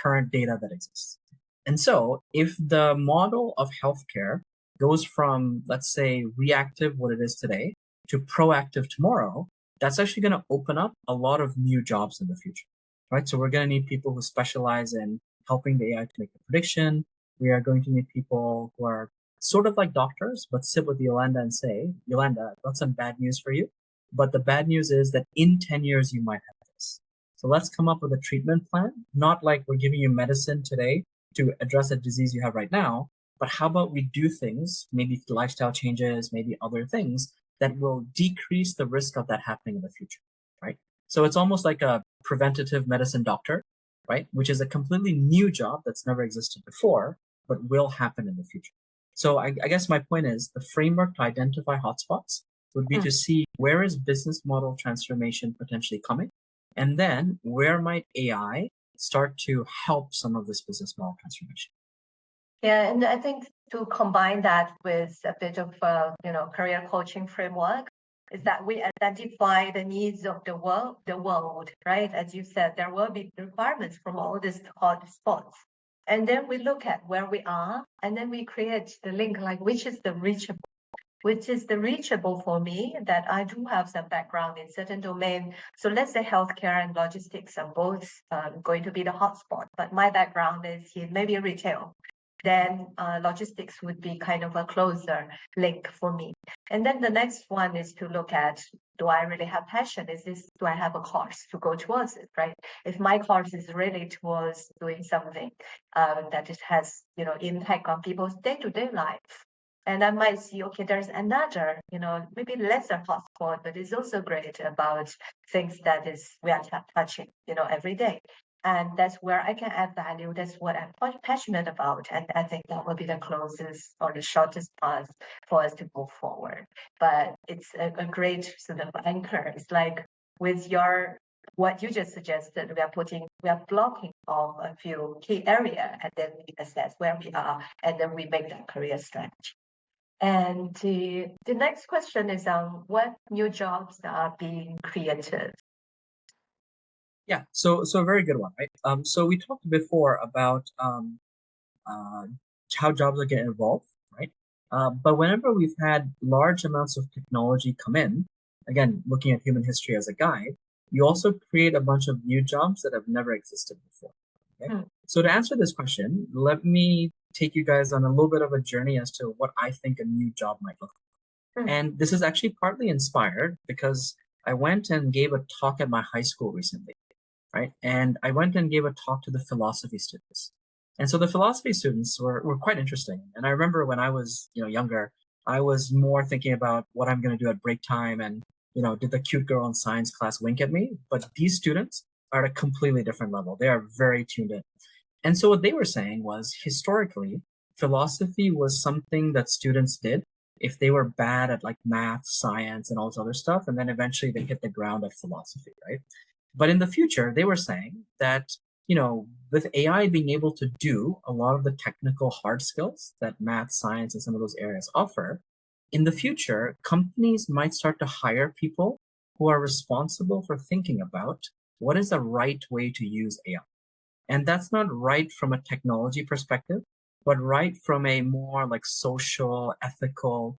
current data that exists. And so if the model of healthcare goes from, let's say, reactive, what it is today, to proactive tomorrow, that's actually going to open up a lot of new jobs in the future, right? So we're going to need people who specialize in helping the AI to make a prediction. We are going to need people who are sort of like doctors, but sit with Yolanda and say, Yolanda, I've got some bad news for you. But the bad news is that in 10 years, you might have this. So let's come up with a treatment plan, not like we're giving you medicine today to address a disease you have right now, but how about we do things, maybe lifestyle changes, maybe other things that will decrease the risk of that happening in the future, right? So it's almost like a preventative medicine doctor, right? Which is a completely new job that's never existed before, but will happen in the future. So I guess my point is the framework to identify hotspots would be to see where is business model transformation potentially coming, and then where might AI start to help some of this business model transformation. Yeah, and I think to combine that with a bit of career coaching framework is that we identify the needs of the world, right? As you said, there will be requirements from all these hot spots. And then we look at where we are, and then we create the link, like which is the reachable for me, that I do have some background in certain domain. So let's say healthcare and logistics are both going to be the hotspot, but my background is in maybe retail. Then logistics would be kind of a closer link for me. And then the next one is to look at, do I really have passion? Do I have a course to go towards it, right? If my course is really towards doing something that it has, impact on people's day-to-day life, and I might see, okay, there's another, maybe lesser hotspot, but it's also great about things that we are touching, every day. And that's where I can add value. That's what I'm passionate about. And I think that will be the closest or the shortest path for us to move forward. But it's a great sort of anchor. It's like with what you just suggested, we are blocking off a few key areas, and then we assess where we are, and then we make that career strategy. And the next question is on what new jobs are being created. Yeah, so a very good one, right? So we talked before about how jobs are getting evolved, right? But whenever we've had large amounts of technology come in, again, looking at human history as a guide, you also create a bunch of new jobs that have never existed before. Okay? So to answer this question, let me take you guys on a little bit of a journey as to what I think a new job might look like. And this is actually partly inspired because I went and gave a talk at my high school recently, right? And I went and gave a talk to the philosophy students. And so the philosophy students were quite interesting. And I remember when I was, younger, I was more thinking about what I'm going to do at break time and, did the cute girl in science class wink at me? But these students are at a completely different level. They are very tuned in. And so what they were saying was historically, philosophy was something that students did if they were bad at like math, science, and all this other stuff. And then eventually they hit the ground at philosophy, right? But in the future, they were saying that, with AI being able to do a lot of the technical hard skills that math, science, and some of those areas offer, in the future, companies might start to hire people who are responsible for thinking about what is the right way to use AI. And that's not right from a technology perspective, but right from a more like social, ethical,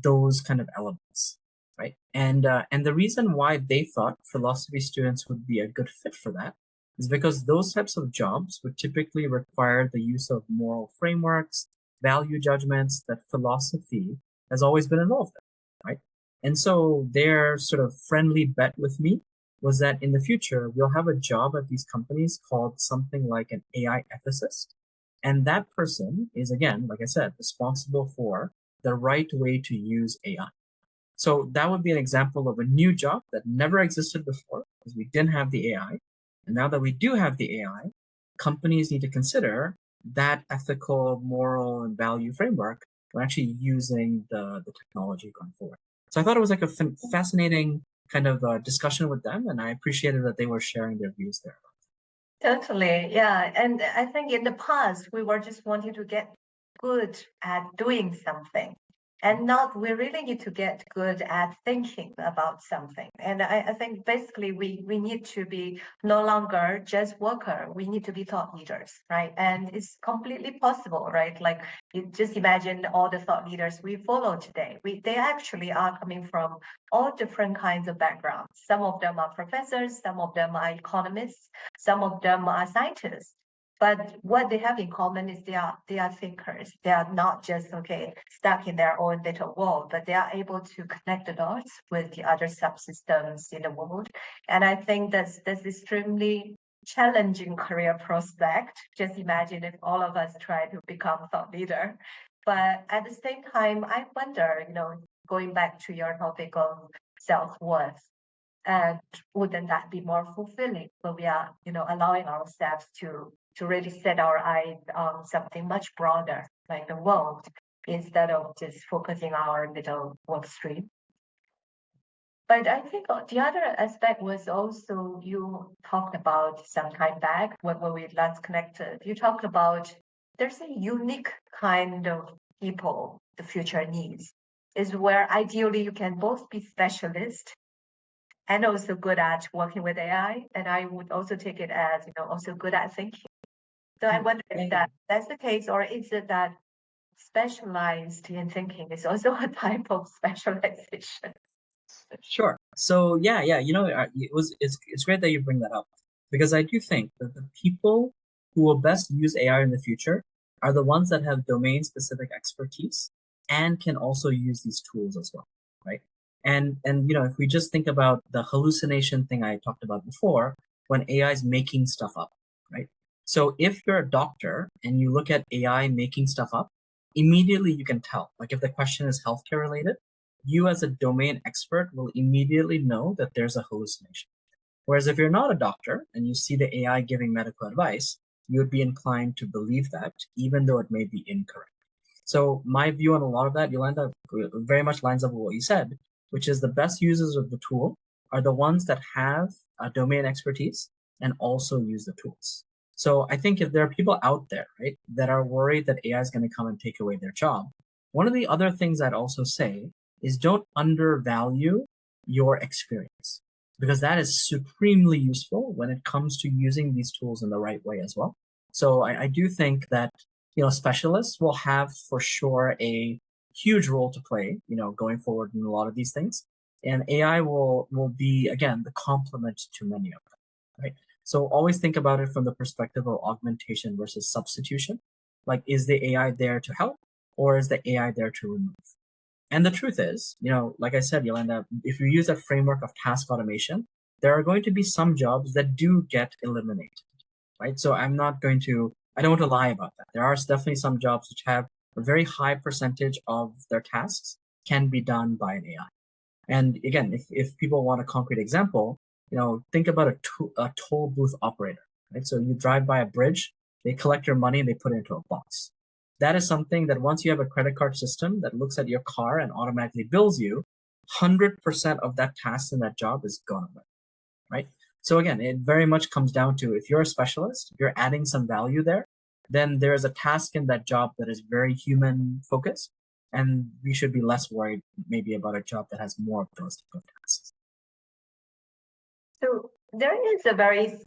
those kind of elements, right? And the reason why they thought philosophy students would be a good fit for that is because those types of jobs would typically require the use of moral frameworks, value judgments that philosophy has always been involved in, right? And so their sort of friendly bet with me was that in the future, we'll have a job at these companies called something like an AI ethicist. And that person is, again, like I said, responsible for the right way to use AI. So that would be an example of a new job that never existed before because we didn't have the AI. And now that we do have the AI, companies need to consider that ethical, moral, and value framework when actually using the technology going forward. So I thought it was like a fascinating kind of discussion with them, and I appreciated that they were sharing their views there. Totally, yeah. And I think in the past, we were just wanting to get good at doing something. And not, we really need to get good at thinking about something. And I think basically we need to be no longer just worker. We need to be thought leaders, right? And it's completely possible, right? Like you just imagine all the thought leaders we follow today. They actually are coming from all different kinds of backgrounds. Some of them are professors, some of them are economists, some of them are scientists. But what they have in common is they are thinkers. They are not just stuck in their own little world, but they are able to connect the dots with the other subsystems in the world. And I think that's extremely challenging career prospect. Just imagine if all of us try to become thought leader. But at the same time, I wonder, going back to your topic of self-worth, and wouldn't that be more fulfilling when we are, allowing ourselves to really set our eyes on something much broader, like the world, instead of just focusing our little work stream? But I think the other aspect was also you talked about some time back when we last connected. You talked about there's a unique kind of people the future needs, is where ideally you can both be specialist and also good at working with AI. And I would also take it as, also good at thinking. So I wonder if that's the case, or is it that specialized in thinking is also a type of specialization? Sure. So yeah, it's great that you bring that up, because I do think that the people who will best use AI in the future are the ones that have domain specific expertise and can also use these tools as well, right? And if we just think about the hallucination thing I talked about before, when AI is making stuff up, right? So if you're a doctor and you look at AI making stuff up, immediately you can tell. Like if the question is healthcare related, you as a domain expert will immediately know that there's a hallucination. Whereas if you're not a doctor and you see the AI giving medical advice, you would be inclined to believe that, even though it may be incorrect. So my view on a lot of that, Yolanda, very much lines up with what you said, which is the best users of the tool are the ones that have a domain expertise and also use the tools. So I think if there are people out there, right, that are worried that AI is going to come and take away their job, one of the other things I'd also say is don't undervalue your experience, because that is supremely useful when it comes to using these tools in the right way as well. So I do think that, specialists will have for sure a huge role to play, going forward in a lot of these things. And AI will be, again, the complement to many of them, right? So always think about it from the perspective of augmentation versus substitution. Like, is the AI there to help, or is the AI there to remove? And the truth is, like I said, Yolanda, if you use a framework of task automation, there are going to be some jobs that do get eliminated, right? So I don't want to lie about that. There are definitely some jobs which have a very high percentage of their tasks can be done by an AI. And again, if people want a concrete example, think about a toll booth operator, right? So you drive by a bridge, they collect your money and they put it into a box. That is something that once you have a credit card system that looks at your car and automatically bills you, 100% of that task in that job is gone away, right? So again, it very much comes down to, if you're a specialist, if you're adding some value there, then there's a task in that job that is very human focused, and we should be less worried maybe about a job that has more of those type of tasks. So there is a very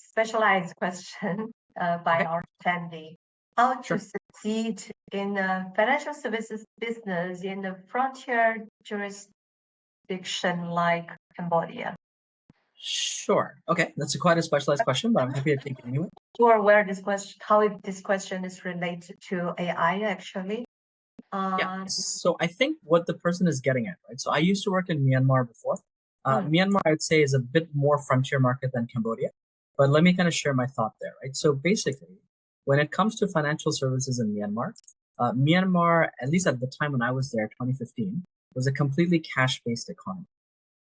specialized question by our attendee. How to succeed in a financial services business in a frontier jurisdiction like Cambodia? Sure. Okay, that's quite a specialized question, but I'm happy to take it anyway. Sure, where this question is related to AI, actually. Yeah. So I think what the person is getting at, right? So I used to work in Myanmar before. Myanmar, I would say, is a bit more frontier market than Cambodia, but let me kind of share my thought there, right? So basically, when it comes to financial services in Myanmar, Myanmar, at least at the time when I was there, 2015, was a completely cash-based economy,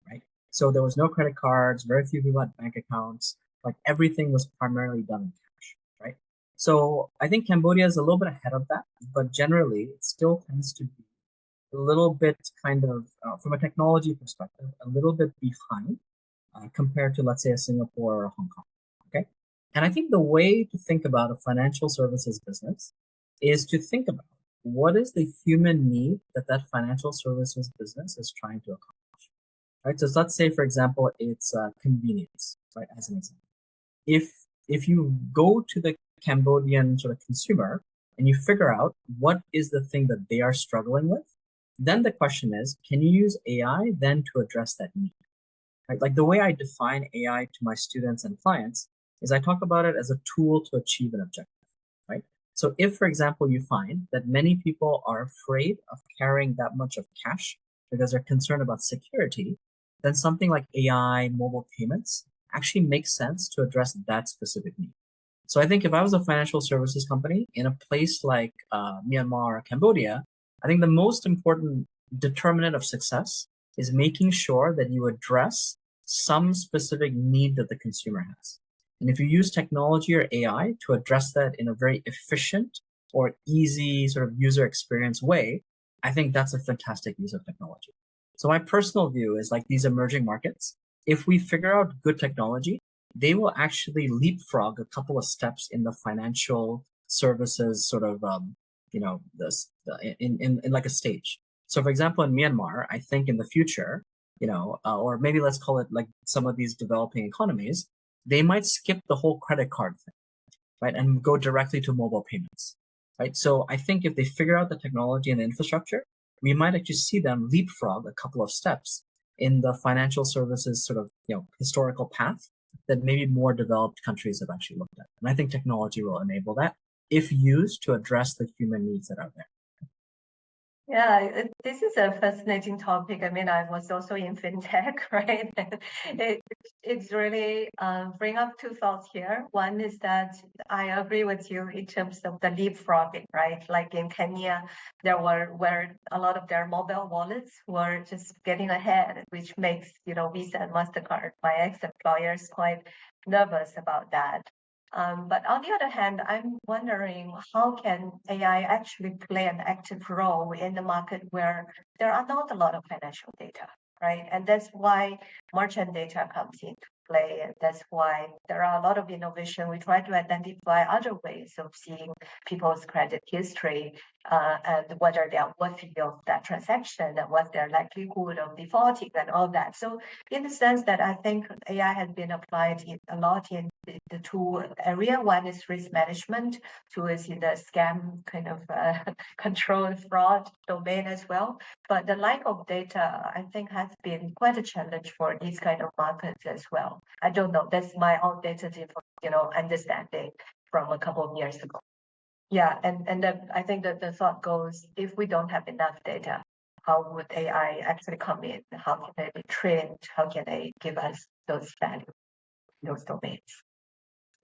right? So there was no credit cards, very few people had bank accounts, like everything was primarily done in cash, right? So I think Cambodia is a little bit ahead of that, but generally it still tends to be a little bit kind of, from a technology perspective, a little bit behind compared to, let's say, a Singapore or a Hong Kong, okay? And I think the way to think about a financial services business is to think about what is the human need that that financial services business is trying to accomplish, right? So let's say, for example, it's convenience, right? As an example, if you go to the Cambodian sort of consumer and you figure out what is the thing that they are struggling with, then the question is, can you use AI then to address that need? Right? Like the way I define AI to my students and clients is I talk about it as a tool to achieve an objective, right? So if, for example, you find that many people are afraid of carrying that much of cash because they're concerned about security, then something like AI, mobile payments actually makes sense to address that specific need. So I think if I was a financial services company in a place like Myanmar or Cambodia, I think the most important determinant of success is making sure that you address some specific need that the consumer has. And if you use technology or AI to address that in a very efficient or easy sort of user experience way, I think that's a fantastic use of technology. So my personal view is like these emerging markets, if we figure out good technology, they will actually leapfrog a couple of steps in the financial services sort of, in like a stage. So for example, in Myanmar, I think in the future, or maybe let's call it like some of these developing economies, they might skip the whole credit card thing, right? And go directly to mobile payments, right? So I think if they figure out the technology and the infrastructure, we might actually see them leapfrog a couple of steps in the financial services sort of, historical path that maybe more developed countries have actually looked at. And I think technology will enable that if used to address the human needs that are there. Yeah, this is a fascinating topic. I mean, I was also in fintech, right? It's really bring up two thoughts here. One is that I agree with you in terms of the leapfrogging, right? Like in Kenya, there where a lot of their mobile wallets were just getting ahead, which makes, Visa and MasterCard, my ex-employers, quite nervous about that. But on the other hand, I'm wondering how can AI actually play an active role in the market where there are not a lot of financial data, right? And that's why merchant data comes into play. And that's why there are a lot of innovation. We try to identify other ways of seeing people's credit history and whether they are worthy of that transaction and what their likelihood of defaulting and all that. So in the sense that I think AI has been applied a lot in the two area. One is risk management, two is in the scam kind of control and fraud domain as well. But the lack of data, I think, has been quite a challenge for these kind of markets as well. I don't know. That's my outdated, understanding from a couple of years ago. Yeah, and then I think that the thought goes, if we don't have enough data, how would AI actually come in? How can they be trained? How can they give us those value, those domains?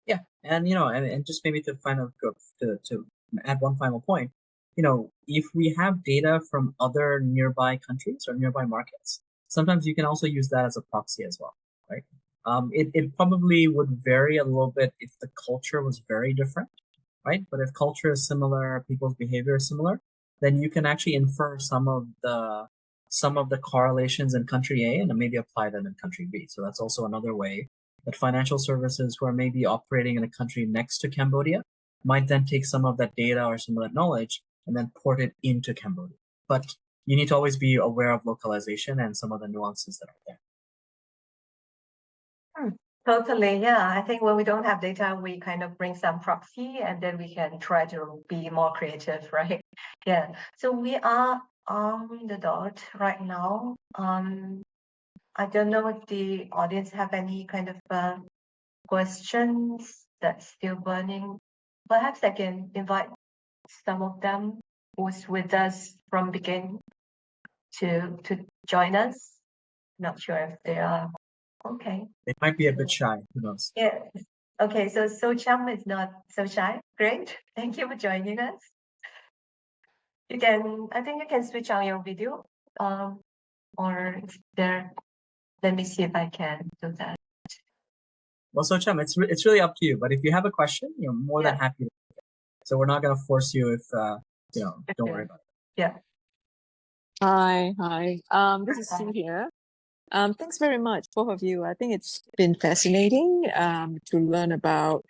Yeah, and and just maybe to to add one final point, if we have data from other nearby countries or nearby markets, sometimes you can also use that as a proxy as well, right? It probably would vary a little bit if the culture was very different, right? But if culture is similar, people's behavior is similar, then you can actually infer some of the correlations in country A and maybe apply them in country B. So that's also another way that financial services who are maybe operating in a country next to Cambodia might then take some of that data or some of that knowledge and then port it into Cambodia. But you need to always be aware of localization and some of the nuances that are there. Totally, yeah. I think when we don't have data, we kind of bring some proxy and then we can try to be more creative, right? Yeah. So we are on the dot right now. I don't know if the audience have any kind of questions that's still burning. Perhaps I can invite some of them who's with us from beginning to join us. Not sure if they are okay. They might be a bit shy, who knows? Yeah. Okay, so Cham is not so shy. Great. Thank you for joining us. I think you can switch on your video. Or there, let me see if I can do that. Well, so Cham, it's really up to you. But if you have a question, more than happy to. So we're not going to force you if don't worry about it. Yeah. Hi. This is Sue here. Thanks very much, both of you. I think it's been fascinating to learn about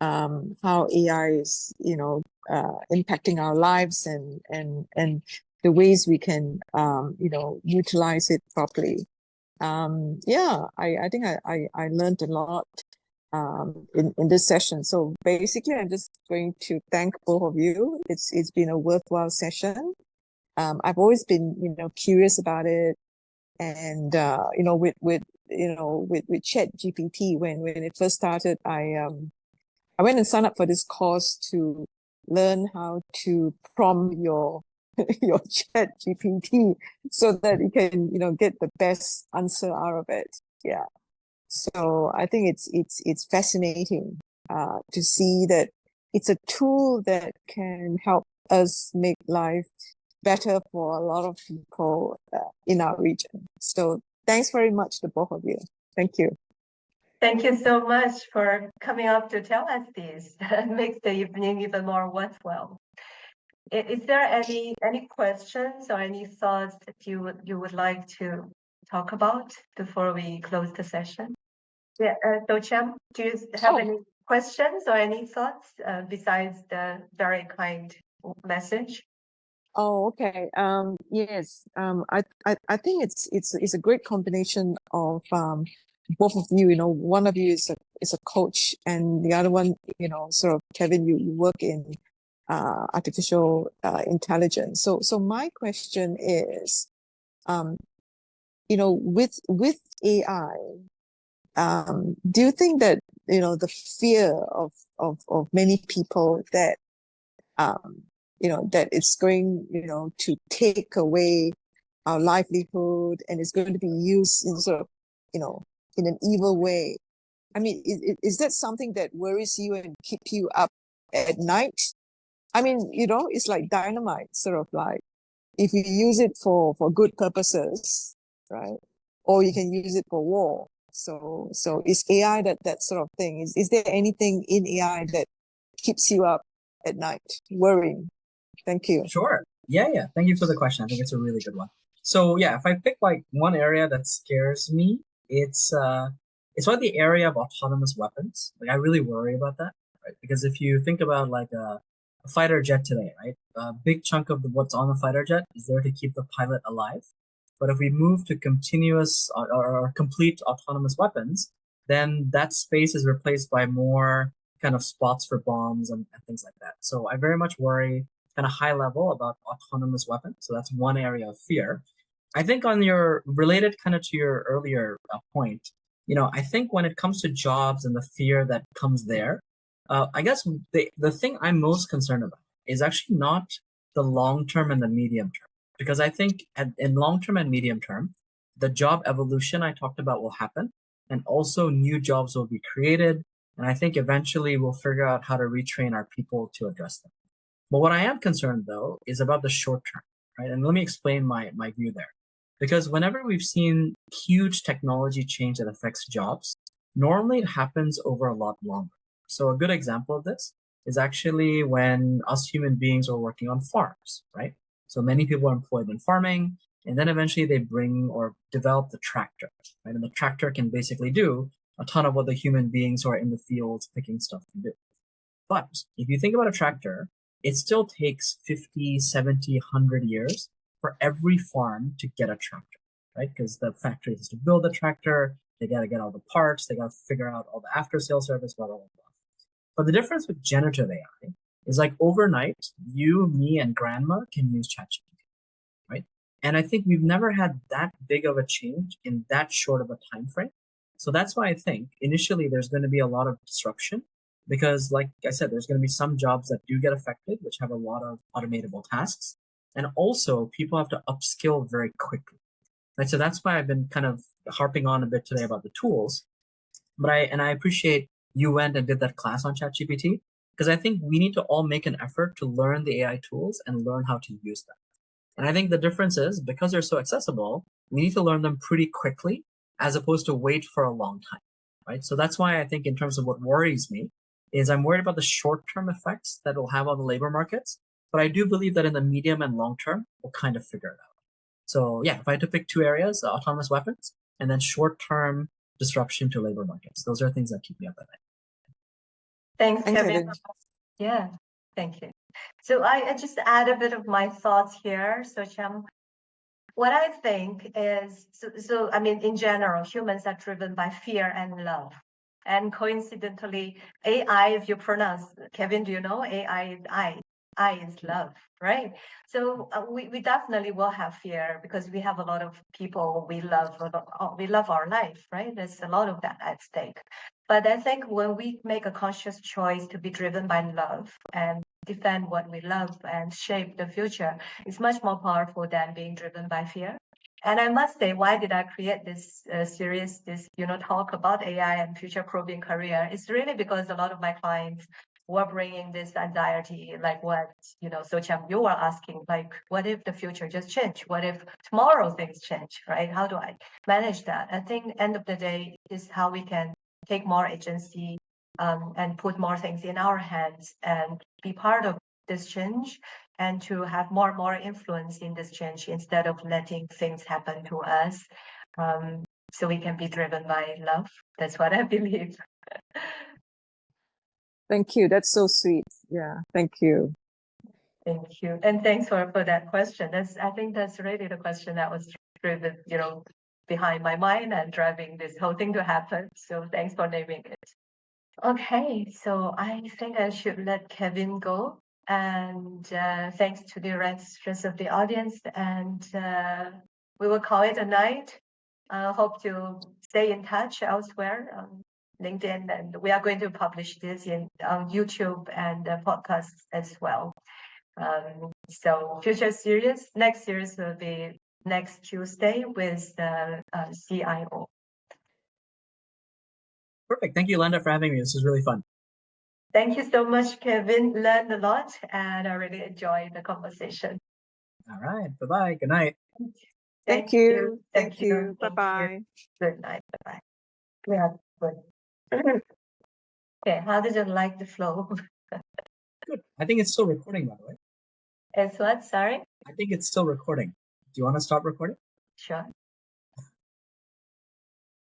how AI is, impacting our lives and the ways we can, utilize it properly. I think I learned a lot in this session. So basically, I'm just going to thank both of you. It's been a worthwhile session. I've always been, curious about it, and with Chat GPT when it first started, I went and signed up for this course to learn how to prompt your your Chat GPT so that you can, get the best answer out of it. Yeah. So I think it's fascinating to see that it's a tool that can help us make life better for a lot of people in our region. So thanks very much to both of you. Thank you. Thank you so much for coming up to tell us this. It makes the evening even more worthwhile. Is there any questions or any thoughts that you would like to talk about before we close the session? Yeah, Do Cham, do you have any questions or any thoughts besides the very kind message? Oh, okay. Yes. I think it's a great combination of both of you. One of you is a coach, and the other one, sort of Kevin, you work in artificial intelligence. So my question is, with AI, do you think that the fear of many people that that it's going to take away our livelihood and it's going to be used in sort of in an evil way? I mean, is that something that worries you and keep you up at night? I mean, it's like dynamite, sort of like if you use it for good purposes, right? Or you can use it for war. So is AI that sort of thing? Is there anything in AI that keeps you up at night, worrying? Thank you. Sure. Yeah. Thank you for the question. I think it's a really good one. So yeah, if I pick like one area that scares me, it's about the area of autonomous weapons. Like I really worry about that, right? Because if you think about like a fighter jet today, right? A big chunk of what's on the fighter jet is there to keep the pilot alive. But if we move to continuous or complete autonomous weapons, then that space is replaced by more kind of spots for bombs and things like that. So I very much worry kind of high level about autonomous weapons. So that's one area of fear. I think on your related kind of to your earlier point, I think when it comes to jobs and the fear that comes there, I guess the thing I'm most concerned about is actually not the long term and the medium term. Because I think in long term and medium term, the job evolution I talked about will happen. And also new jobs will be created. And I think eventually we'll figure out how to retrain our people to address them. But what I am concerned though is about the short term, right? And let me explain my view there. Because whenever we've seen huge technology change that affects jobs, normally it happens over a lot longer. So a good example of this is actually when us human beings are working on farms, right? So many people are employed in farming, and then eventually they bring or develop the tractor, right? And the tractor can basically do a ton of what the human beings who are in the fields picking stuff can do. But if you think about a tractor, it still takes 50, 70, 100 years for every farm to get a tractor, right? Because the factory has to build a tractor, they got to get all the parts, they got to figure out all the after sale service, blah, blah, blah. But the difference with generative AI is like overnight, you, me, and grandma can use ChatGPT, right? And I think we've never had that big of a change in that short of a time frame. So that's why I think initially there's going to be a lot of disruption because, like I said, there's going to be some jobs that do get affected, which have a lot of automatable tasks. And also, people have to upskill very quickly. Right? So that's why I've been kind of harping on a bit today about the tools. But I appreciate you went and did that class on ChatGPT because I think we need to all make an effort to learn the AI tools and learn how to use them. And I think the difference is because they're so accessible, we need to learn them pretty quickly as opposed to wait for a long time, right? So that's why I think in terms of what worries me is I'm worried about the short-term effects that will have on the labor markets. But I do believe that in the medium and long term, we'll kind of figure it out. So yeah, if I had to pick two areas, autonomous weapons and then short-term disruption to labor markets, those are things that keep me up at night. Thanks, Thank Kevin. Kevin. Yeah, thank you. So I just add a bit of my thoughts here. So Cham, what I think is, so I mean, in general, humans are driven by fear and love. And coincidentally, AI, if you pronounce, Kevin, do you know AI is I? I is love, right? So we definitely will have fear because we have a lot of people we love, we love our life, right? There's a lot of that at stake. But I think when we make a conscious choice to be driven by love and defend what we love and shape the future, it's much more powerful than being driven by fear. And I must say, why did I create this series, this talk about AI and future-proofing career? It's really because a lot of my clients were bringing this anxiety, like what So Cham, you were asking, like, what if the future just changed? What if tomorrow things change, right? How do I manage that? I think end of the day is how we can take more agency and put more things in our hands and be part of this change and to have more and more influence in this change instead of letting things happen to us. So we can be driven by love. That's what I believe. Thank you. That's so sweet. Yeah, thank you. Thank you. And thanks for that question. I think that's really the question that was driven, behind my mind and driving this whole thing to happen. So thanks for naming it. Okay, so I think I should let Kevin go. And thanks to the rest of the audience. And we will call it a night. Hope to stay in touch elsewhere on LinkedIn. And we are going to publish this on YouTube and podcasts as well. So next series will be next Tuesday with the CIO. Perfect. Thank you, Yolanda, for having me. This was really fun. Thank you so much, Kevin. Learned a lot and I really enjoyed the conversation. All right. Bye-bye. Good night. Thank you. Thank you. Bye-bye. Good night. Bye-bye. Yeah, good. Okay, how did you like the flow? Good. I think it's still recording, by the way. It's what? Sorry? I think it's still recording. Do you want to stop recording? Sure.